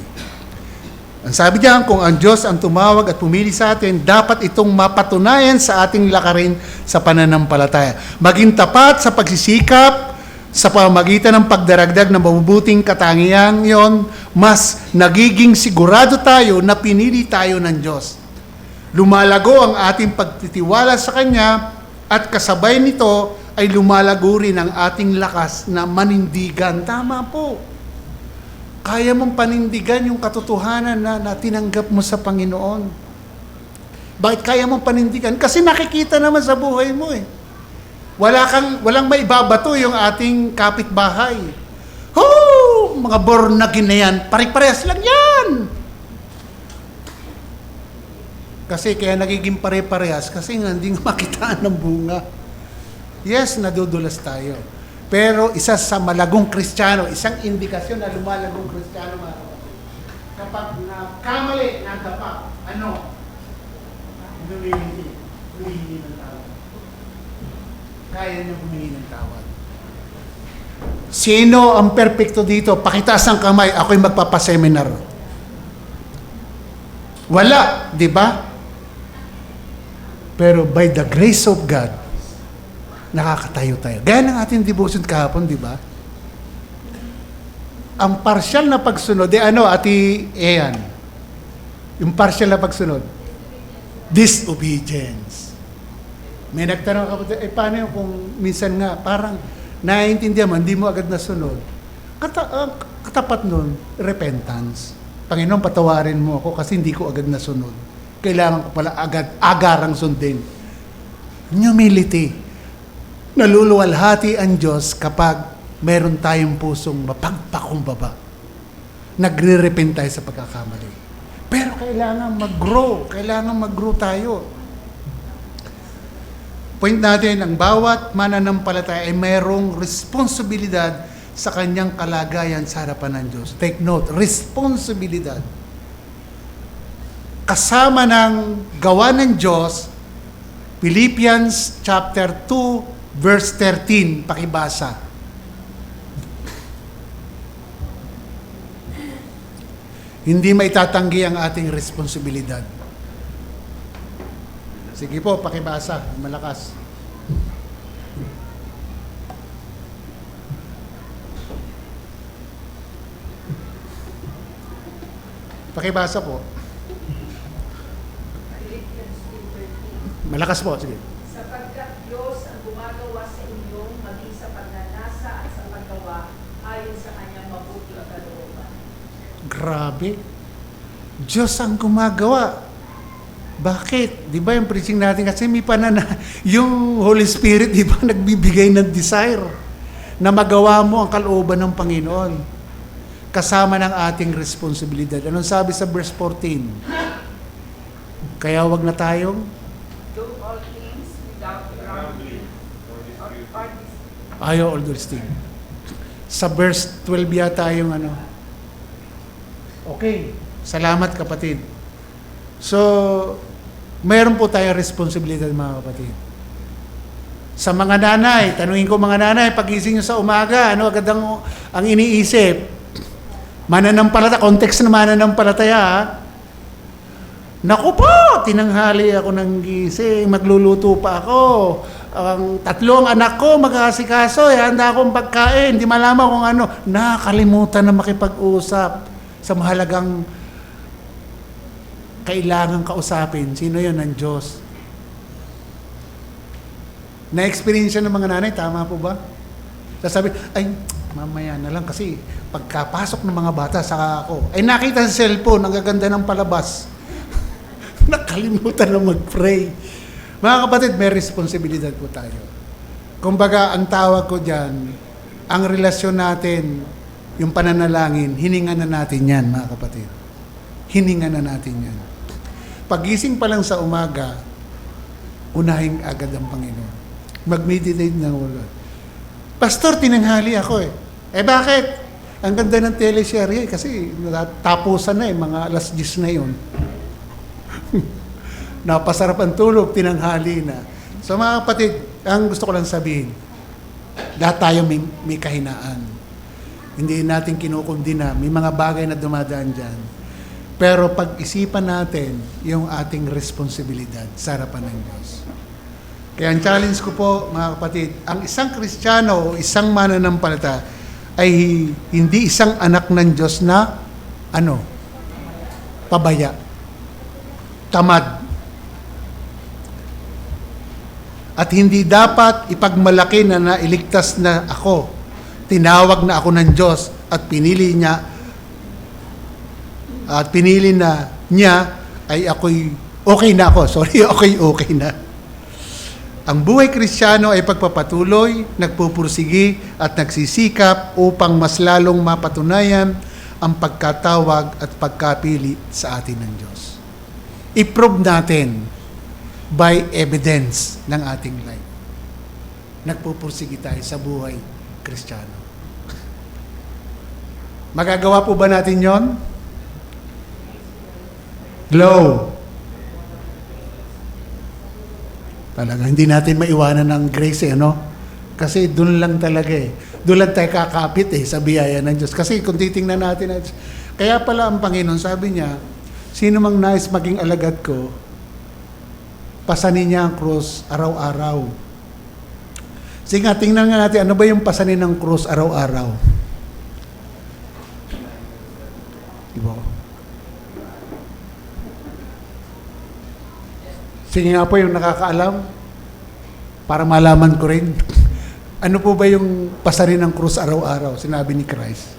S1: Ang sabi diyan, kung ang Diyos ang tumawag at pumili sa atin, dapat itong mapatunayan sa ating lakarin sa pananampalataya. Maging tapat sa pagsisikap, sa pamamagitan ng pagdaragdag ng mabubuting katangian yon, mas nagiging sigurado tayo na pinili tayo ng Diyos. Lumalago ang ating pagtitiwala sa Kanya at kasabay nito ay lumalago rin ang ating lakas na manindigan. Tama po. Kaya mong panindigan yung katotohanan na tinanggap mo sa Panginoon. Bakit kaya mong panindigan? Kasi nakikita naman sa buhay mo eh. Walang maibabato yung ating kapitbahay. Oh, mga born again na yan, pare-parehas lang yan. Kasi kaya nagiging pare-parehas kasi nga hindi makitaan ng bunga. Yes, nadudulas tayo. Pero isa sa malagong Kristiyano, isang indikasyon na lumalagong Kristiyano, mga kapatid, kapag nakamali, nadapa, ano? Humihingi ng tawad. Kaya niya humingi ng tawad. Sino ang perpekto dito? Pakitaas ang kamay, ako'y magpapaseminar. Wala, di ba? Pero by the grace of God, nakakatayo tayo. Gaya ng ating devotion kahapon, di ba? Ang partial na pagsunod, Ati Ean? Yung partial na pagsunod? Disobedience. May nagtanong ako, paano yung kung minsan nga, parang naiintindihan mo, hindi mo agad nasunod. Katapat nun, repentance. Panginoon, patawarin mo ako kasi hindi ko agad nasunod. Kailangan ko pala agarang sundin. Humility. Naluluwalhati ang Diyos kapag meron tayong pusong mapagpakumbaba. Nagre-repent tayo sa pagkakamali. Pero kailangan mag-grow. Kailangan mag-grow tayo. Point natin, ang bawat mananampalataya ay mayroong responsibilidad sa kanyang kalagayan sa harapan ng Diyos. Take note, responsibilidad. Kasama ng gawa ng Diyos, Philippians chapter 2, verse 13, pakibasa. Hindi maitatanggi ang ating responsibilidad. Sige po, pakibasa. Malakas. Pakibasa po. Malakas po, sige.
S8: Sapagkat Diyos ang gumagawa sa inyong maging sa pagnanasa at sa paggawa ayon sa kanyang mabuting kalooban.
S1: Grabe. Diyos ang gumagawa. Bakit? Di ba yung preaching natin kasi may yung Holy Spirit, di ba, nagbibigay ng desire. na magawa mo ang kalooban ng Panginoon. Kasama ng ating responsibilidad. Anong sabi sa verse 14? Kaya wag na tayong
S3: Do all things without grumbling or disputing.
S1: ayaw all those things. Sa verse 12 yata yung ano. Okay. Salamat kapatid. So, mayroon po tayong responsibilidad mga kapatid. Sa mga nanay, tanungin ko mga nanay, pagising nyo sa umaga, ano agad ang iniisip? Mananampalataya, context na mananampalataya, ha? Naku po, tinanghali ako ng gising, magluluto pa ako. Ang tatlong anak ko, magkakasikaso, handa akong pagkain, di malaman kung ano. Nakalimutan na makipag-usap sa mahalagang kailangan kausapin. Sino yun? Ng Diyos. Na-experience ng mga nanay, tama po ba? Sasabi, ay, mamaya na lang kasi pagkapasok ng mga bata, saka ako. Ay, nakita sa cellphone, ang gaganda ng palabas. Nakalimutan na mag-pray. Mga kapatid, may responsibilidad po tayo. Kumbaga, ang tawag ko dyan, ang relasyon natin, yung pananalangin, hiningan na natin yan, mga kapatid. Hiningan na natin yan. Pagising pa lang sa umaga, unahin agad ang Panginoon. Mag-meditate ng ulo. Pastor, tinanghali ako eh. Eh bakit? Ang ganda ng teleserye kasi tapusan na eh, mga alas 10 na yun. Napasarap ang tulog, tinanghali na. So mga kapatid, ang gusto ko lang sabihin, lahat tayo may kahinaan. Hindi natin kinukundina, may mga bagay na dumadaan dyan. Pero pag-isipan natin yung ating responsibilidad sa harapan ng Diyos. Kaya ang challenge ko po, mga kapatid, ang isang Kristiyano o isang mananampalataya ay hindi isang anak ng Diyos na pabaya, tamad. At hindi dapat ipagmalaki na nailigtas na ako. Tinawag na ako ng Diyos at pinili na niya ay ako'y okay na ako. Sorry, okay na. Ang buhay Kristiyano ay pagpapatuloy, nagpupursigi at nagsisikap upang mas lalong mapatunayan ang pagkatawag at pagkapili sa atin ng Diyos. I-prove natin by evidence ng ating life. Nagpupursigi tayo sa buhay Kristiyano. Magagawa po ba natin yon? Glow. Talaga, hindi natin maiwanan ng grace ano? Kasi doon lang talaga Doon lang tayo kakapit sa biyaya ng Diyos. Kasi kung titingnan natin, kaya pala ang Panginoon, sabi niya, sino mang nais maging alagad ko, pasanin niya ang krus araw-araw. Sige nga, tingnan nga natin, ano ba yung pasanin ng krus araw-araw? Diba? Sige nga po yung nakakaalam para malaman ko rin. Ano po ba yung pasanin ng krus araw-araw? Sinabi ni Christ.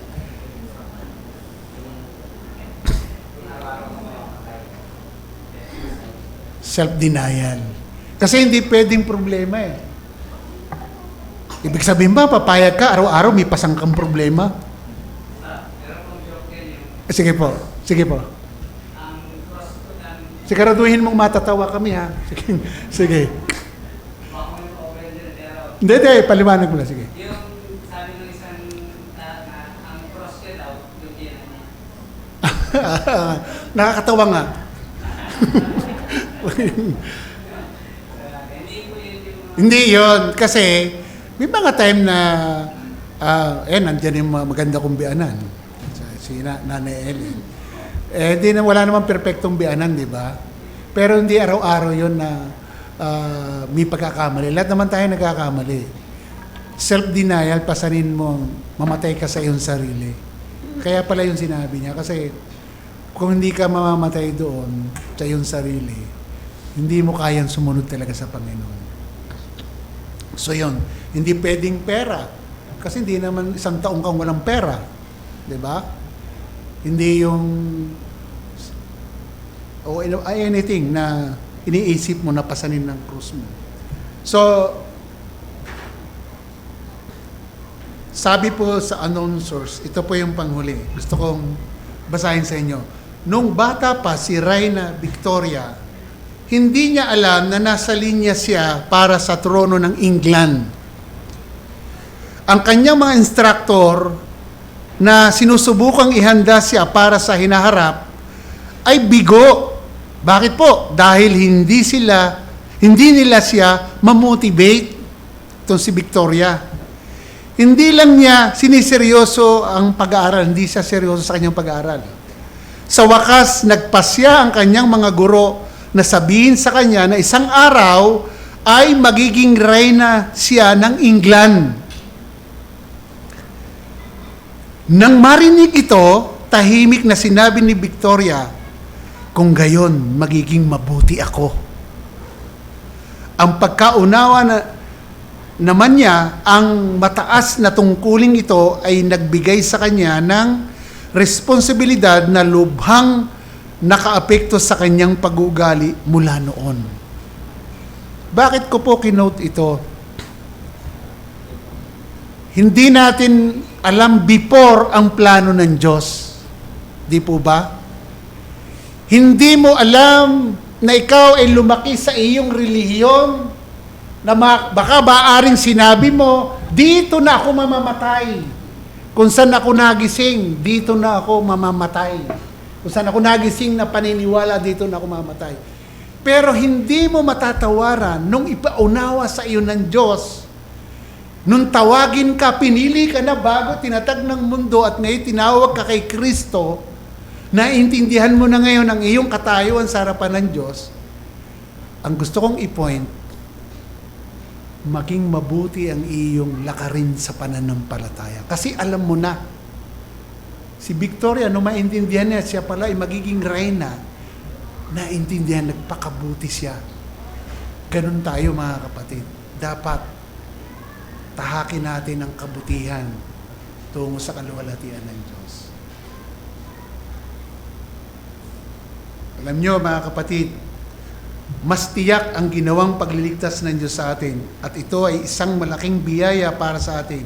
S1: Self-denial. Kasi hindi pwedeng problema Ibig sabihin ba, papayag ka, araw-araw may pasang kang problema? Sige po. Siguraduhin mong matatawa kami ha. Sige. Hindi, paliwanag mo lang. Sige.
S4: Yung sabi ng isang ang cross ka daw, yung din
S1: Nakakatawa nga. Hindi yun. Kasi may mga time na nandyan yung mga maganda kong bianan. Si Nanay Ellen. Wala namang perfectong bianan, di ba? Pero hindi araw-araw yun na may pagkakamali. Lahat naman tayo nagkakamali. Self-denial, pasanin mo, mamatay ka sa iyong sarili. Kaya pala yung sinabi niya. Kasi kung hindi ka mamamatay doon sa iyong sarili, hindi mo kayang sumunod talaga sa Panginoon. So yun, hindi pwedeng pera. Kasi hindi naman isang taong kang walang pera. Di ba? Hindi yung anything na iniisip mo na pasanin ng krus mo. So, Sabi po sa unknown source, ito po yung panghuli. Gusto kong basahin sa inyo. Nung bata pa si Reyna Victoria, hindi niya alam na nasa linya siya para sa trono ng England. Ang kanyang mga instructor na sinusubukang ihanda siya para sa hinaharap ay bigo. Bakit po? Dahil hindi nila siya mamotivate itong si Victoria. Hindi lang niya siniseryoso ang pag-aaral, hindi siya seryoso sa kanyang pag-aaral. Sa wakas, nagpasya ang kanyang mga guro na sabihin sa kanya na isang araw ay magiging reyna siya ng England. Nang marinig ito, tahimik na sinabi ni Victoria, kung gayon, magiging mabuti ako. Ang pagkaunawa naman niya, ang mataas na tungkuling ito ay nagbigay sa kanya ng responsibilidad na lubhang nakaapekto sa kanyang pag-uugali mula noon. Bakit ko po kinote ito? Hindi natin alam before ang plano ng Diyos. Di po ba? Hindi mo alam na ikaw ay lumaki sa iyong relihiyon, na baka baaring sinabi mo, dito na ako mamamatay. Kung saan ako nagising, dito na ako mamamatay. Kung saan ako nagising na paniniwala, dito na ako mamamatay. Pero hindi mo matatawaran nung ipaunawa sa iyo ng Diyos. Nung tawagin ka, pinili ka na bago tinatag ng mundo at ngayon tinawag ka kay Kristo, naintindihan mo na ngayon ang iyong katayuan sa harapan ng Diyos. Ang gusto kong i-point, maging mabuti ang iyong lakarin sa pananampalataya. Kasi alam mo na, si Victoria, nung maintindihan niya, siya pala ay magiging reyna, naintindihan, nagpakabuti siya. Ganun tayo mga kapatid. Dapat tahakin natin ang kabutihan tungo sa kaluwalhatian ng Diyos. Alam niyo mga kapatid, mas tiyak ang ginawang pagliligtas ng Diyos sa atin at ito ay isang malaking biyaya para sa atin.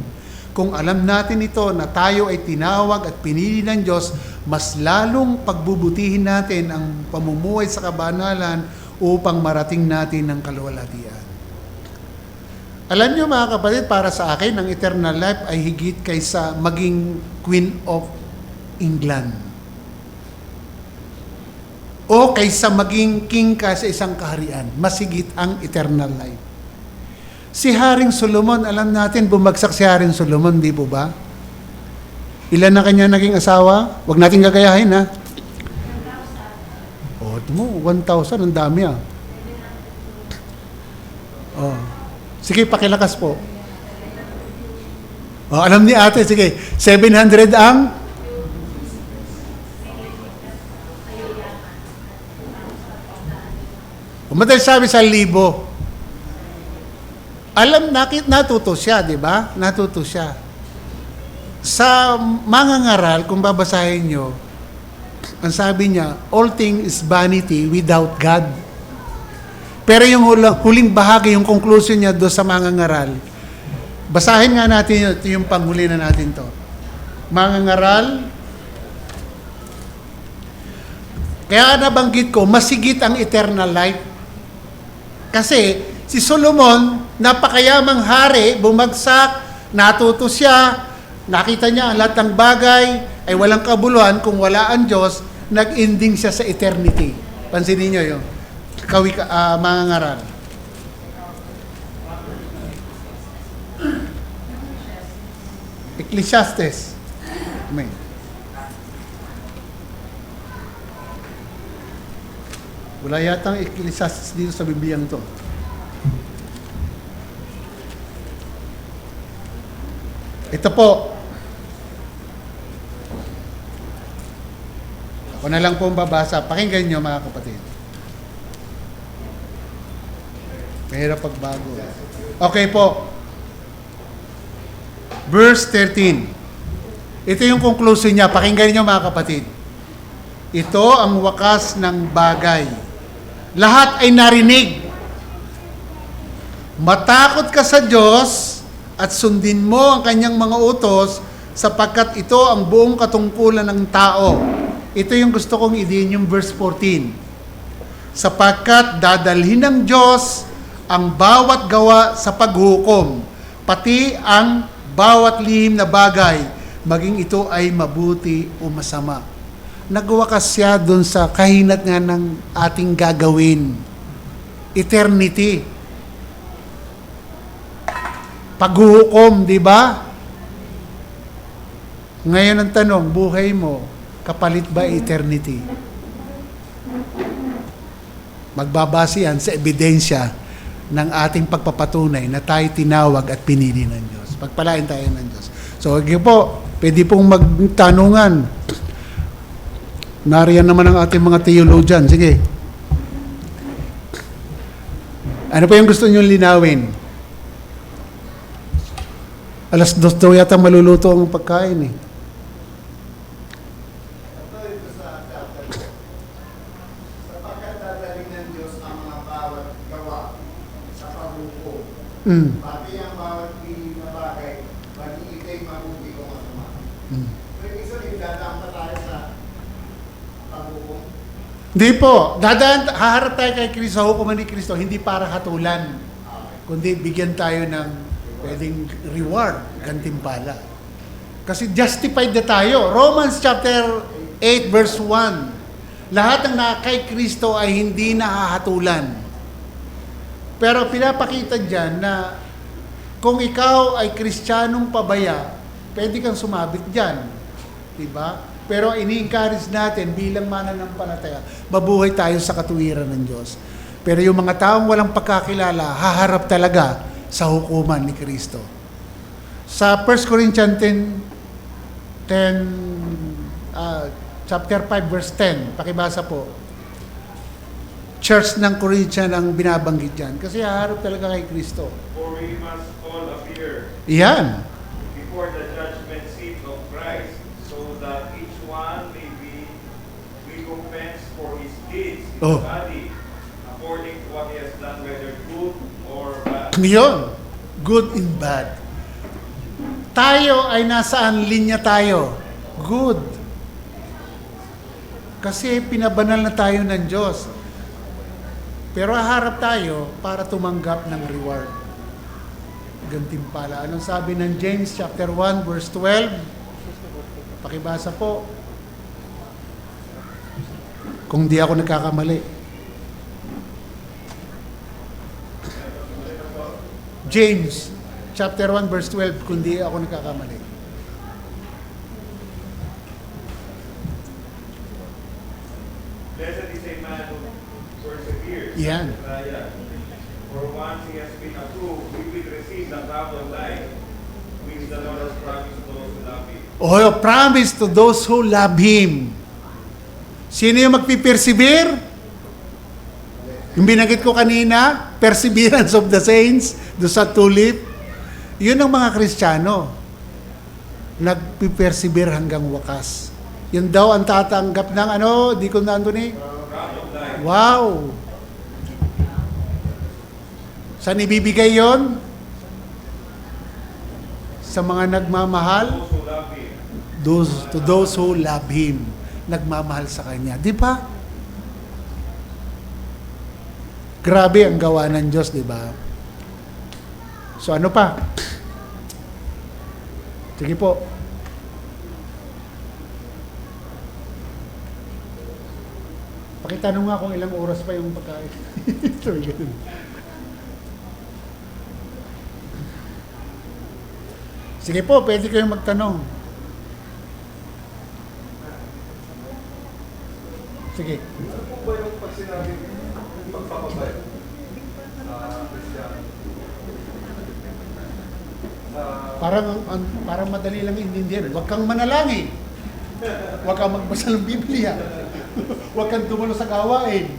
S1: Kung alam natin ito na tayo ay tinawag at pinili ng Diyos, mas lalong pagbubutihin natin ang pamumuhay sa kabanalan upang marating natin ang kaluwalhatian. Alam niyo mga kapatid, para sa akin, ang eternal life ay higit kaysa maging Queen of England. O kaysa maging king ka sa isang kaharian, masigit ang eternal life. Si Haring Solomon, alam natin, bumagsak si Haring Solomon, di po ba? Ilan na kanya naging asawa? Huwag natin gagayahin, ha? O, mo, 1,000, ang dami, ha? O, sige, pakilakas po. O, alam ni ate, sige, 700 ang... Umatal sabi sa 1,000. Alam, natuto siya, di ba? Natuto siya. Sa mga ngaral, kung babasahin nyo, ang sabi niya, all things is vanity without God. Pero yung huling bahagi, yung conclusion niya doon sa mga ngaral, basahin nga natin ito, yung panghuli na natin to. Mga ngaral, kaya nabanggit ko, masigit ang eternal life. Kasi si Solomon, napakayamang hari, bumagsak, natuto siya, nakita niya ang lahat ng bagay, ay walang kabuluhan kung wala ang Diyos, nag-ending siya sa eternity. Pansinin niyo yun. Mga ngaral. Ecclesiastes. Amen. Wala yatang Ecclesiastes dito sa Bibliang to. Ito po. Ako na lang po ang babasa. Pakinggan nyo mga kapatid. Mahirap pagbago. Okay po. Verse 13. Ito yung conclusion niya. Pakinggan nyo mga kapatid. Ito ang wakas ng bagay. Lahat ay narinig. Matakot ka sa Diyos at sundin mo ang kanyang mga utos sapagkat ito ang buong katungkulan ng tao. Ito yung gusto kong idiin, yung verse 14. Sapagkat dadalhin ng Diyos ang bawat gawa sa paghukom, pati ang bawat lihim na bagay, maging ito ay mabuti o masama. Nagwakas siya dun sa kahinat nga ng ating gagawin. Eternity. Paghuhukom, di ba? Ngayon ang tanong, buhay mo, kapalit ba eternity? Magbabase yan sa ebidensya ng ating pagpapatunay na tayo tinawag at pinili ng Diyos. Pagpalain tayo ng Diyos. So, okay po, pwede pong magtanungan. Nariyan naman ang ating mga theologian. Sige. Ano pa yung gusto nyo linawin? 2:00 daw yata maluluto ang pagkain eh.
S2: Ito sa chapter 4. Sapagkat dadalhin ng Diyos ang mga bawat gawa sa paghukom, pati ang bawat lihim na bagay, maging ito'y mabuti o masama. So, ibig sabihin, dadaan pa tayo sa paghukom.
S1: Hindi po. Haharap tayo kay Kristo, hukuman ni Kristo, hindi para hatulan. Kundi bigyan tayo ng pwedeng reward, gantimpala. Kasi justified na tayo. Romans chapter 8 verse 1. Lahat ng kay Kristo ay hindi nahahatulan. Pero pinapakita dyan na kung ikaw ay Kristiyanong pabaya, pwede kang sumabit dyan. Diba? Pero ini-encourage natin bilang mananampalataya, mabuhay tayo sa katuwiran ng Diyos. Pero yung mga taong walang pagkakilala, haharap talaga sa hukuman ni Kristo. Sa 1 Corinthians chapter 5 verse 10, pakibasa po. Church ng Corinthian ang binabanggit dyan. Kasi haharap talaga kay Kristo.
S9: For we must all appear
S1: Iyan.
S9: before the judgment seat of Christ, so that each one may be recompensed for his deeds in
S1: Oh.
S9: the body, according to what he has done, whether good or bad.
S1: Ngayon, good and bad. Tayo ay nasaan linya tayo? Good. Kasi pinabanal na tayo ng Diyos. Pero haharap tayo para tumanggap ng reward. Gantimpala. Anong sabi ng James chapter 1 verse 12? Pakibasa po. Kung di ako nagkakamali. James chapter 1 verse 12, kung di ako nagkakamali.
S9: Blessed is a man who perseveres
S1: Yan.
S9: in trial. For once he has been approved, he will receive the crown of life, which the Lord has promised to those who love him.
S1: Oh, promise to those who love Him. Sino yung magpipersevere? Yung binanggit ko kanina, perseverance of the saints, do sa tulip. Yun ang mga Kristiyano. Nagpipersevere hanggang wakas. Yun daw ang tatanggap ng di ko na ni?
S9: Crown of life.
S1: Wow! Saan ibibigay yon? Sa mga nagmamahal?
S9: Those who love him.
S1: To those who love Him. Nagmamahal sa Kanya. Di ba? Grabe ang gawa ng Diyos, di ba? So ano pa? Sige po. Pakitanong nga kung ilang oras pa yung pagkain. Sorry, ganun. Sige po, pwede kayong magtanong. Sige.
S7: Ano po ba yung pag sinabi pagpapabay sa Kristiyano?
S1: Parang madali lang intindihan. Huwag kang manalangin. Huwag kang magbasa ng Biblia. Huwag kang dumalo sa gawain.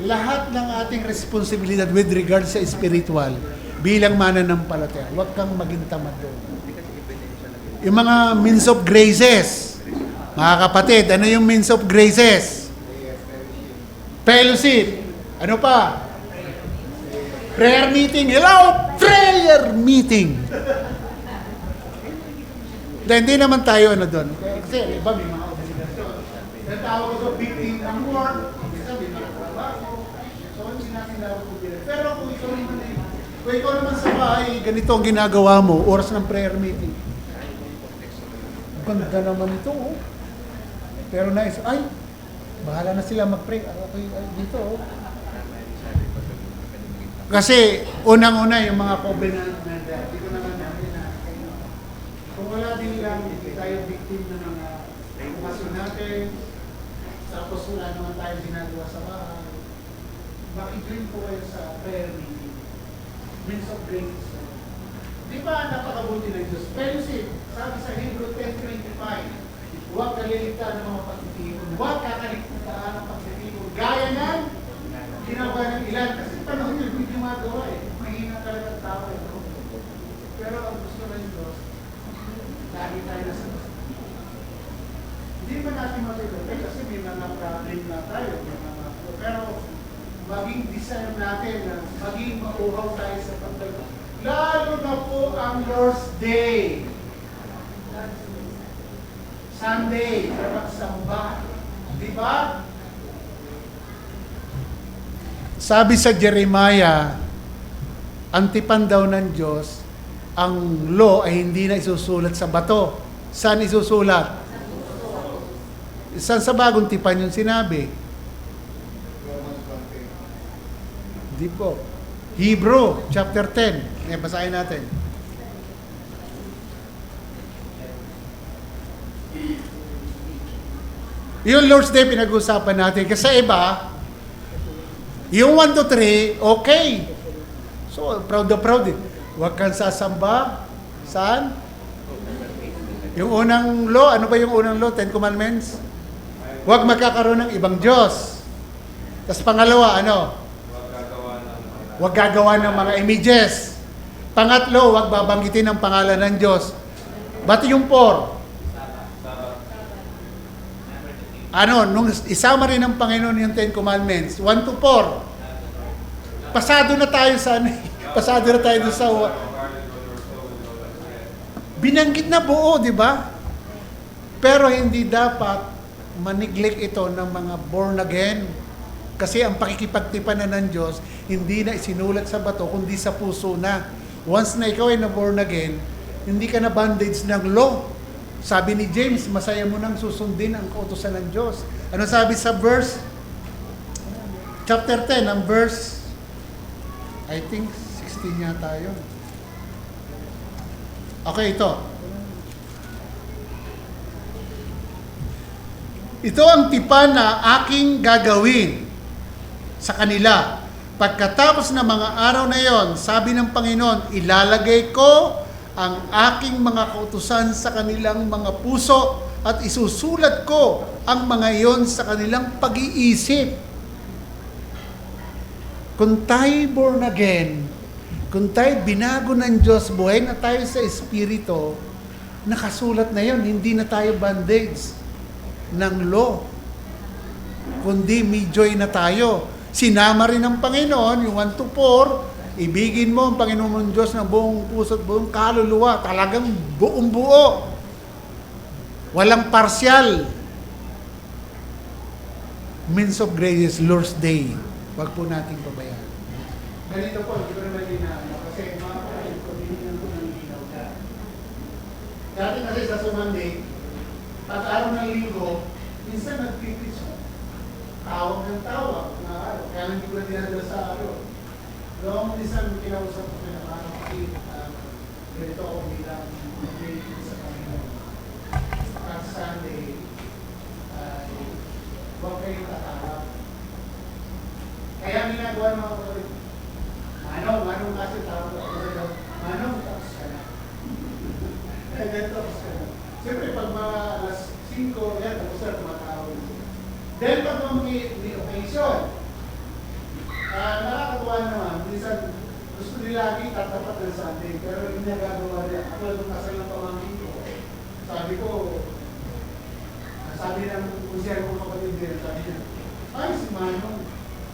S1: Lahat ng ating responsibilidad with regard sa spiritual, bilang mananampalataya, huwag kang maging tamad doon. Yung mga means of graces, mga kapatid, ano yung means of graces? Fellowship. Ano pa? Prayer meeting. Hello! Prayer meeting! Hindi naman tayo doon. Kasi iba may mga obligasyon. Kaya tawag ko victim ng work. Isa may mga trabaho. So, hindi natin dapat po din. Pero kung ikaw naman sa bahay, ganito ang ginagawa mo, oras ng prayer meeting. Ganda naman ito, oh. Pero bahala na sila mag-pray. Okay, dito, oh. Kasi, unang-una, yung mga covenant na hindi ko naman natin na kung wala din lang, hindi tayo victim na mga okasyon natin, tapos wala naman tayo ginagawa sa bahay, makiklim po kayo sa prayer meeting. Means of grace. Di ba napakabuti ng Diyos? Pero sabi sa Hebrew 10:25, huwag kaliligtaan ng mga pagtitipon, huwag kakaligtaan ng pagtitipon, gaya ng ginawa ng ilan. Kasi panahon yun, hindi gumagawa eh. Mahina talaga ang tao ito. Pero ang gusto ng Diyos, lagi tayo na sa Diyos. Hindi ba natin matuloy? Kasi may mga problem na tayo. Pero maging desire natin na maging mauhaw tayo sa pagdalo. Lalo na po ang Lord's Day. Sunday, na magsamba. Di ba? Sabi sa Jeremiah, antipan daw ng Diyos, ang law ay hindi na isusulat sa bato. Saan isusulat? Saan sa bagong tipan yung sinabi? Hindi po. Hebrew, chapter 10. Basahin natin. Yung Lord's Day pinag-usapan natin. Kasi iba, yung 1 to 3, okay. So, proud na proud. Huwag kang sasamba. Saan? Yung unang law, ano ba yung unang law? 10 Commandments? Huwag magkakaroon ng ibang Diyos. Tapos pangalawa, ano? Huwag gagawa ng mga images. Pangatlo, huwag babanggitin ang pangalan ng Diyos. Ba't yung 4? Nung isama rin ng Panginoon yung 10 Commandments, 1 to 4. Pasado na tayo sa pasado na tayo sa binanggit na buo, di ba? Pero hindi dapat maniglik ito ng mga born again. Kasi ang pakikipagtipan na ng Diyos, hindi na isinulat sa bato, kundi sa puso na. Once na ikaw ay na born again, hindi ka na bandage ng law. Sabi ni James, masaya mo nang susundin ang kautusan ng Diyos. Ano sabi sa verse? Chapter 10, ang verse, I think 16 yata yun. Okay, ito. Ito ang tipan na aking gagawin sa kanila. Pagkatapos ng mga araw na yon, sabi ng Panginoon, ilalagay ko ang aking mga kautusan sa kanilang mga puso at isusulat ko ang mga iyon sa kanilang pag-iisip. Kung tayo born again, kung tayo binago ng Diyos, buhay na tayo sa Espiritu, nakasulat na yon, hindi na tayo bandage ng law. Kundi may joy na tayo. Sinama rin ng Panginoon, yung 1 to 4, ibigin mo ang Panginoon mong Diyos ng buong puso at buong kaluluwa. Talagang buong buo. Walang partial. Means of grace is Lord's Day. Huwag po nating pabayaan. Ganito po, hindi ko naman dinaan. Kasi mga kapatid ko, binigyan ko ng linaw ka. Dati kasi sa Sunday, pag araw ng linggo, minsan nag-preach ko. Tawag ng tawag na araw. Kaya hindi ko na dinadala sa araw. Noong minsan kinausap ko na parang kapatid, ganito ako bilang mag-preach sa Panginoon. Pag Sunday, huwag kayong tatawag. Kaya ginagawa ng mga kapatid, Manong kasi tawag ako sa Manong, tapos ka na. Kaya ganito, tapos ka na. Siyempre, pag mga alas 5, yan, tapos na tumatawag. Then, pag may occasion, nakakatuwa naman, minsan gusto nila lagi tatapat ng Sunday, pero hindi nagagawa niya. Ako nung kasal ng pamangkin ko, sabi ng kunsiyar kong kapatid din, sabi niya, ay, si Manong,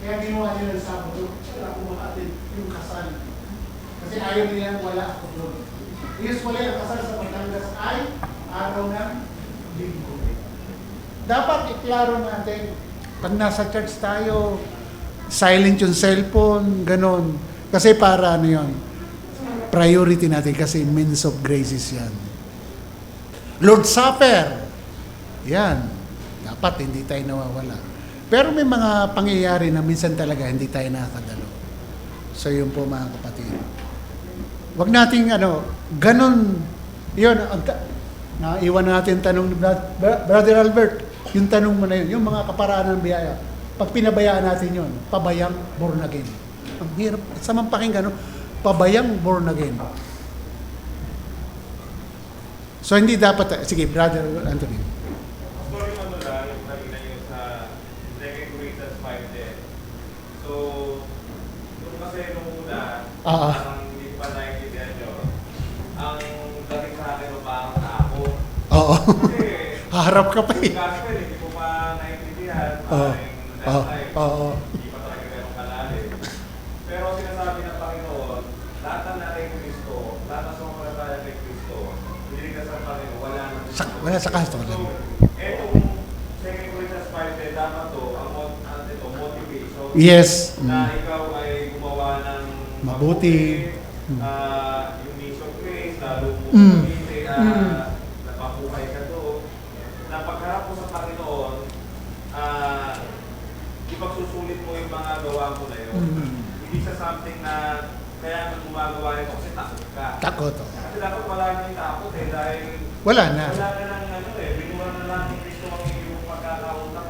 S1: Kaya ginawa nila ng Sabado, wala akong maka-attend yung kasal. Kasi ayaw nila wala ako doon. Usually, ang kasal sa Batangas ay araw ng linggo. Dapat iklaro natin, pag nasa church tayo, silent yung cellphone, ganon. Kasi para ano yun, priority natin kasi means of graces yan. Lord's Supper, yan. Dapat hindi tayo nawawala. Pero may mga pangyayari na minsan talaga hindi tayo nakakadalo. So yun po mga kapatid. Wag nating ganon, yun, naiwan natin tanong ni Brother Albert, yung tanong mo na yun, yung mga kaparaan ng biyaya. Pag pinabayaan natin yun, pabayang born again. Ang hirap, sa mampakinggan, pabayang born again. So hindi dapat, sige, Brother Anthony.
S9: Sorry yung kanina yung sa 2 Corinthians 5:10. So, yung kasi nung una, parang hindi pa naiintindihan nyo, ang dating sa akin parang ako.
S1: Oo.
S9: Kasi,
S1: Haharap ka pa eh.
S9: yung gospel, hindi ko pa naiintindihan,
S1: Oo.
S9: parang hindi pa talaga ganun kalalim. Pero sinasabi ng Panginoon, lahat ng natin Kristo, lahat ng sumasalataya kay Kristo, diniligtas ng Panginoon,
S1: Wala sa kasto.
S9: So, etong 2 Corinthians 5:10, dapat to, ang motivation
S1: Yes.
S9: na ikaw ay gumawa ng
S1: Mabuti.
S9: yung means of grace, lalo mo
S1: Mm.
S9: napabuhay ka doon, na pagharap mo sa Panginoon, ipagsusulit mo yung mga gawa mo na yun. Hindi sa something na kaya ka gumagawa nito kasi takot ka.
S1: Takot.
S9: Kasi dapat wala na yung takot dahil
S1: Wala na.
S9: wala na ng binura na lang ni Kristo ang iyong pagkakautang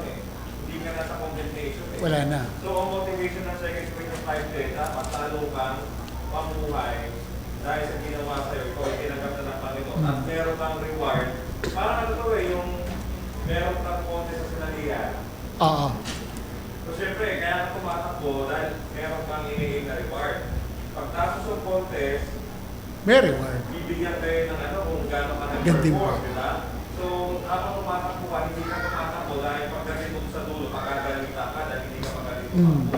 S9: Hindi ka na sa condemnation
S1: Wala na.
S9: So, ang motivation ng 2 Corinthians 5:10, dapat talo kang pamuhay dahil sa ginawa sa'yo, ikaw ay tinanggap na ng Panginoon at meron kang reward. Parang yung meron kang konti sa sinalihan.
S1: Oo.
S9: So, syempre, kaya ka tumatakbo dahil meron kang hinihingi na reward. Pagtapos ng contest,
S1: May reward.
S9: bibigyan kayo ng kung gano'n ka
S1: Ganti mo.
S9: nag-perform, di ba? So, habang tumatakbo ka, hindi ka tumatakbo dahil pagdating mo sa dulo, pagkagalita ka dahil hindi ka magaling tumakbo.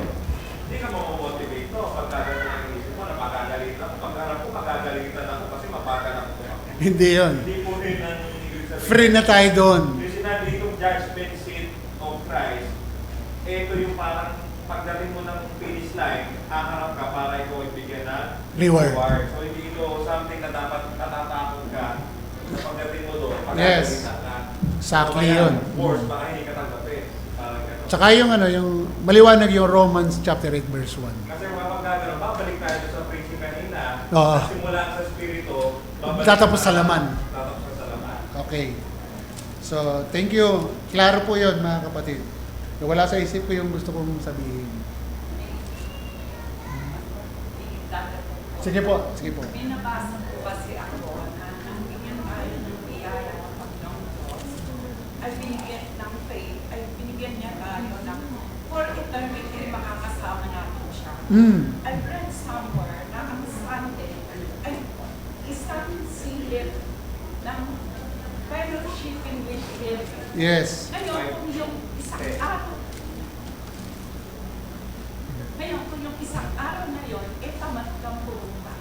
S9: Hindi ka mamomotivate to. Pagkagaling ang isip mo na magagalita ko. Pagkarap ko, magagalitan ako kasi mabagal ako tumakbo.
S1: Hindi yun.
S9: Hindi po rin ang ibig sabihin.
S1: Free na tayo doon.
S9: Yung sinabi itong judgment seat of Christ, ito yung parang pagdating mo ng finish line, haharap ka para ikaw ibigyan ng
S1: Reward.
S9: So hindi ito something na dapat natatakot ka sa pagdating mo doon,
S1: Yes.
S9: pagkakalitan ka.
S1: Exactly
S9: So, kaya,
S1: yun.
S9: of course, baka hindi ka tanggapin. Parang gano'n.
S1: Tsaka yung maliwanag yung Romans chapter 8 verse 1.
S9: Kasi kapag gano'n, babalik tayo sa preaching kanina,
S1: Oo.
S9: simula sa spirito, babalik
S1: Tatapos
S9: tayo.
S1: sa laman.
S9: Tatapos sa laman.
S1: Okay. So, thank you. Klaro po yun, mga kapatid. Wala sa isip ko yung gusto kong sabihin. Sige po, sige po.
S3: May nabasa po kasi ako na nang bigyan tayo ng biyaya ng Panginoong Diyos, ay binigyan ng faith, ay binigyan niya tayo ng for eternity makakasama natin siya. I read somewhere na ang Sunday ay isang silid ng fellowshipping with Him.
S1: Yes.
S3: Ngayon, kung yung isang araw, na yun, tamad kang pumunta.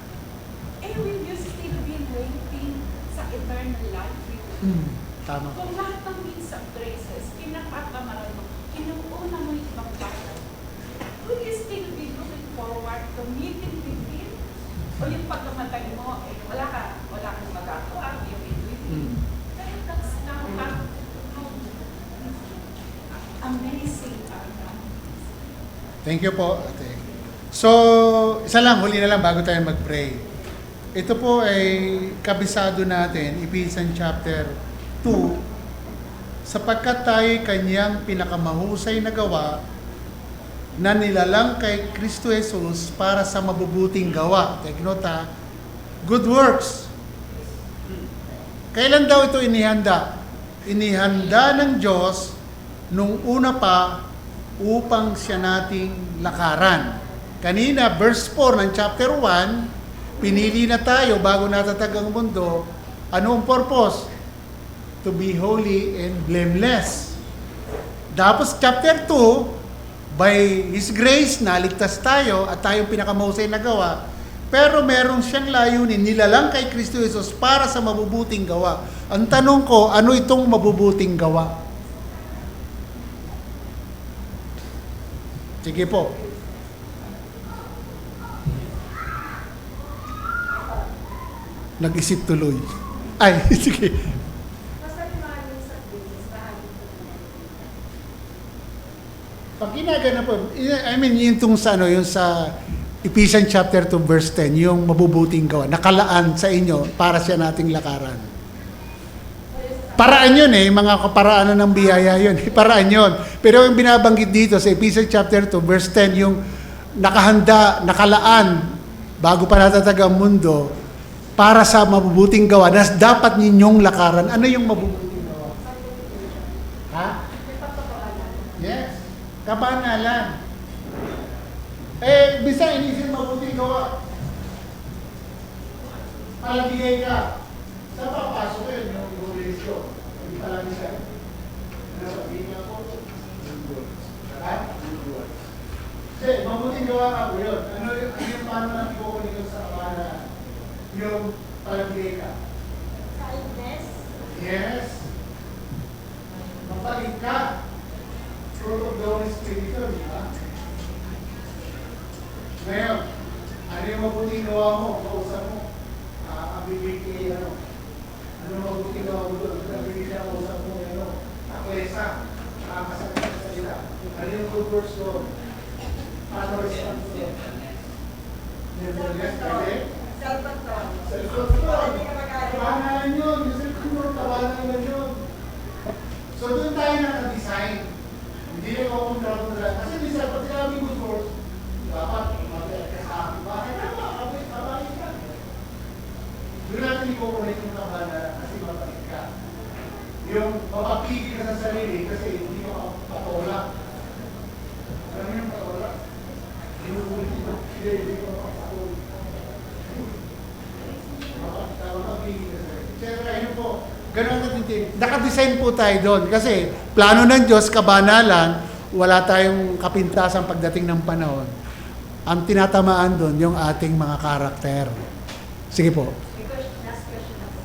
S3: Will you still be waiting sa eternal life with Him?
S1: Tama.
S3: Kung lahat ng means of graces, pinapatamaran mo, kinuuna mo yung ibang bagay, will you still be looking forward to meeting with Him? O yung pagkamatay mo, wala kang magagawa, you will with Him. Kaya that's now how amazing our God.
S1: Thank you po, ate. So, isa lang, huli na lang bago tayo mag-pray. Ito po ay kabisado natin, Ephesians chapter 2, sapagkat tayo kanyang pinakamahusay na gawa na nilalang kay Kristo Jesus para sa mabubuting gawa. Take note ha, good works. Kailan daw ito inihanda? Inihanda ng Diyos nung una pa upang siya nating lakaran. Kanina, verse 4 ng chapter 1, pinili na tayo bago natatag ang mundo. Ano ang purpose? To be holy and blameless. Tapos chapter 2, By His grace, naligtas tayo at tayong pinakamahusay na gawa. Pero meron siyang layunin, nilalang kay Kristo Jesus para sa mabubuting gawa. Ang tanong ko, ano itong mabubuting gawa? Sige po. Nag-isip tuloy. Ay, sige.
S8: Basta limanin sa business, bahagi po naman.
S1: Pag ginagana po, yung tong sa, yung sa Ephesians chapter 2 verse 10, yung mabubuting gawa, nakalaan sa inyo para siya nating lakaran. Paraan yun mga kaparaanan ng biyaya yun. Paraan yun. Pero yung binabanggit dito sa Ephesians chapter 2 verse 10, yung nakahanda, nakalaan, bago pa natatag ang mundo, para sa mabubuting gawa na dapat ninyong lakaran. Ano yung mabubuting gawa? Ha? Yes. Kabanalan. Bisa inisip mabuting gawa. Palagigay ka. Saan papasok yun? Yung relisyon. Hindi pala siya. Ano sabihin nga po? Ha? Kasi mabuting gawa ka po yun. Ano yung paano natin kukunin ko sa kabanalan? Yung palagigay ka.
S6: Kindness.
S1: Yes. Mapalit ka. Fruit of the Holy Spirit yun, di ba? Ngayon, ano yung mabuting gawa mo? Kausap mo? Ability, ano mabuting gawa mo doon? Ability na kausap mo, aklesa, nakakasagot sa salita. Ano yung good words doon? Paano response doon? Yes, pwede?
S8: Self-control.
S1: Self-control. Tawanan yun. Yung self-control, tawanan naman yun. So doon tayo naka-design. Hindi na kukontrol mo na. Kasi minsan, pag sinabi good words, dapat mag-alag ka sa akin. Bakit? Kabalik ka. Doon natin i-connect yung kabanalan kasi mabalik ka. Yung mapapigil ka sa sarili kasi hindi ka patolak. Alam mo yung patolak? Inuulit mo. Hindi ka patolak. Siyempre, ayun po, ganun natin. Nakadesign po tayo doon kasi plano ng Diyos, kabanalan, wala tayong kapintasan pagdating ng panahon. Ang tinatamaan doon, yung ating mga karakter. Sige po.
S8: Last question ako.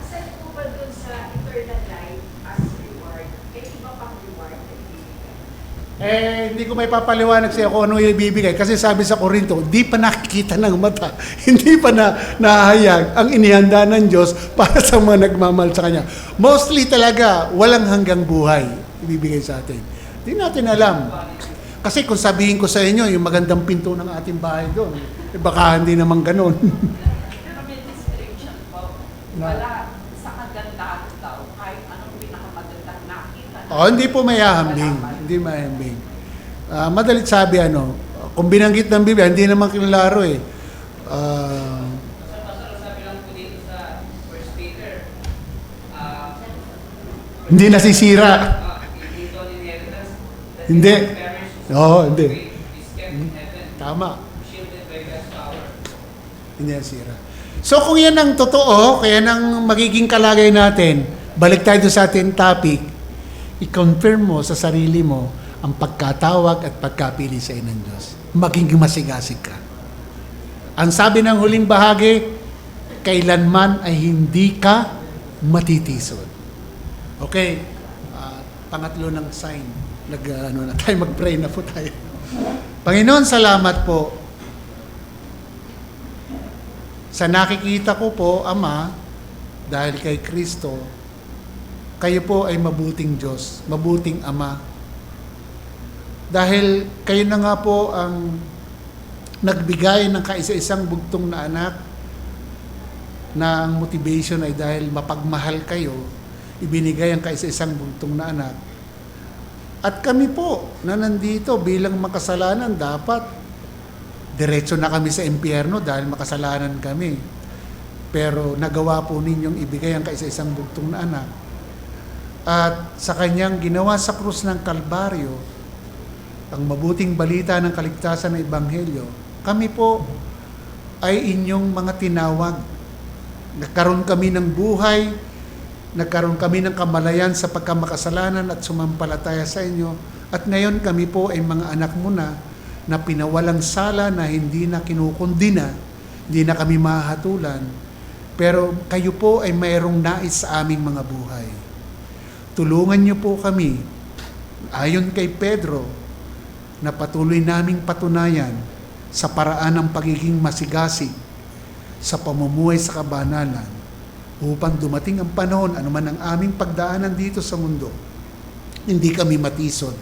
S8: Aside po ba dun sa eternal life as reward, may iba pang reward na ibibigay?
S1: Hindi ko may papaliwanag siya kung ano yung ibibigay. Kasi sabi sa Korinto, di pa nakikita ng mata, hindi pa nahahayag ang inihanda ng Diyos para sa mga nagmamahal sa Kanya. Mostly talaga, walang hanggang buhay ibibigay sa atin. Di natin alam. Kasi kung sabihin ko sa inyo, yung magandang pinto ng ating bahay doon, baka hindi naman ganun.
S3: Pero may description po.
S1: Na?
S3: Wala sa kagandahan daw, kahit anong pinakamagandang nakita.
S1: Hindi po mayahambing. Hindi mayahambing. Madalit sabi, kung binanggit ng Biblia, hindi naman kinalaro eh.
S4: Pastor, sabi lang po dito sa 1 Peter,
S1: Hindi nasisira.
S4: hindi ito inheritance that
S1: Hindi.
S4: you perish,
S1: Oo, hindi.
S4: is kept in heaven,
S1: Tama.
S4: shielded by God's power.
S1: Hindi nasira. So kung yan ang totoo, kaya ang magiging kalagay natin, balik tayo doon sa ating topic, i-confirm mo sa sarili mo ang pagkatawag at pagkapili sa ng Diyos. Maging masigasig ka. Ang sabi ng huling bahagi, kailanman ay hindi ka matitisod. Okay, pangatlo ng sign. Na tayo, mag-pray na po tayo. Panginoon, salamat po sa nakikita ko po, Ama, dahil kay Kristo, kayo po ay mabuting Diyos, mabuting Ama. Dahil kayo na nga po ang nagbigay ng kaisa-isang bugtong na anak na ang motivation ay dahil mapagmahal kayo, ibinigay ang kaisa-isang bugtong na anak. At kami po na nandito bilang makasalanan, dapat diretso na kami sa impyerno dahil makasalanan kami. Pero nagawa po ninyong ibigay ang kaisa-isang bugtong na anak. At sa kanyang ginawa sa krus ng Kalbaryo, ang mabuting balita ng kaligtasan ng Ebanghelyo, kami po ay inyong mga tinawag. Nagkaroon kami ng buhay, nagkaroon kami ng kamalayan sa pagkamakasalanan at sumampalataya sa inyo, At ngayon kami po ay mga anak mo na pinawalang sala, na hindi na kinukundina, hindi na kami mahatulan. Pero kayo po ay mayroong nais sa aming mga buhay. Tulungan niyo po kami, ayon kay Pedro, na patuloy naming patunayan sa paraan ng pagiging masigasig sa pamumuhay sa kabanalan, upang dumating ang panahon, anuman ang aming pagdaanan dito sa mundo, hindi kami matisod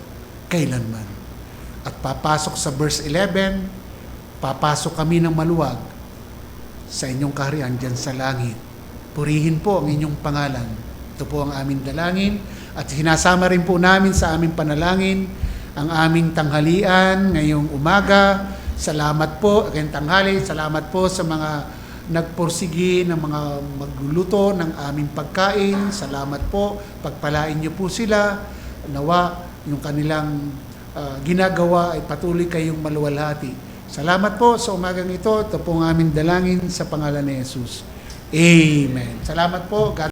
S1: kailanman. At papasok sa verse 11, papasok kami ng maluwag sa inyong kaharian dyan sa langit. Purihin po ang inyong pangalan. Ito po ang aming dalangin, at sinasama rin po namin sa aming panalangin ang aming tanghalian ngayong umaga. Salamat po, ngayong tanghali, salamat po sa mga nagporsigi ng mga magluluto ng aming pagkain. Salamat po, pagpalain niyo po sila. Nawa yung kanilang ginagawa ay patuloy kayong maluwalhati. Salamat po sa umagang ito. Ito po ang aming dalangin sa pangalan ni Jesus. Amen. Salamat po. God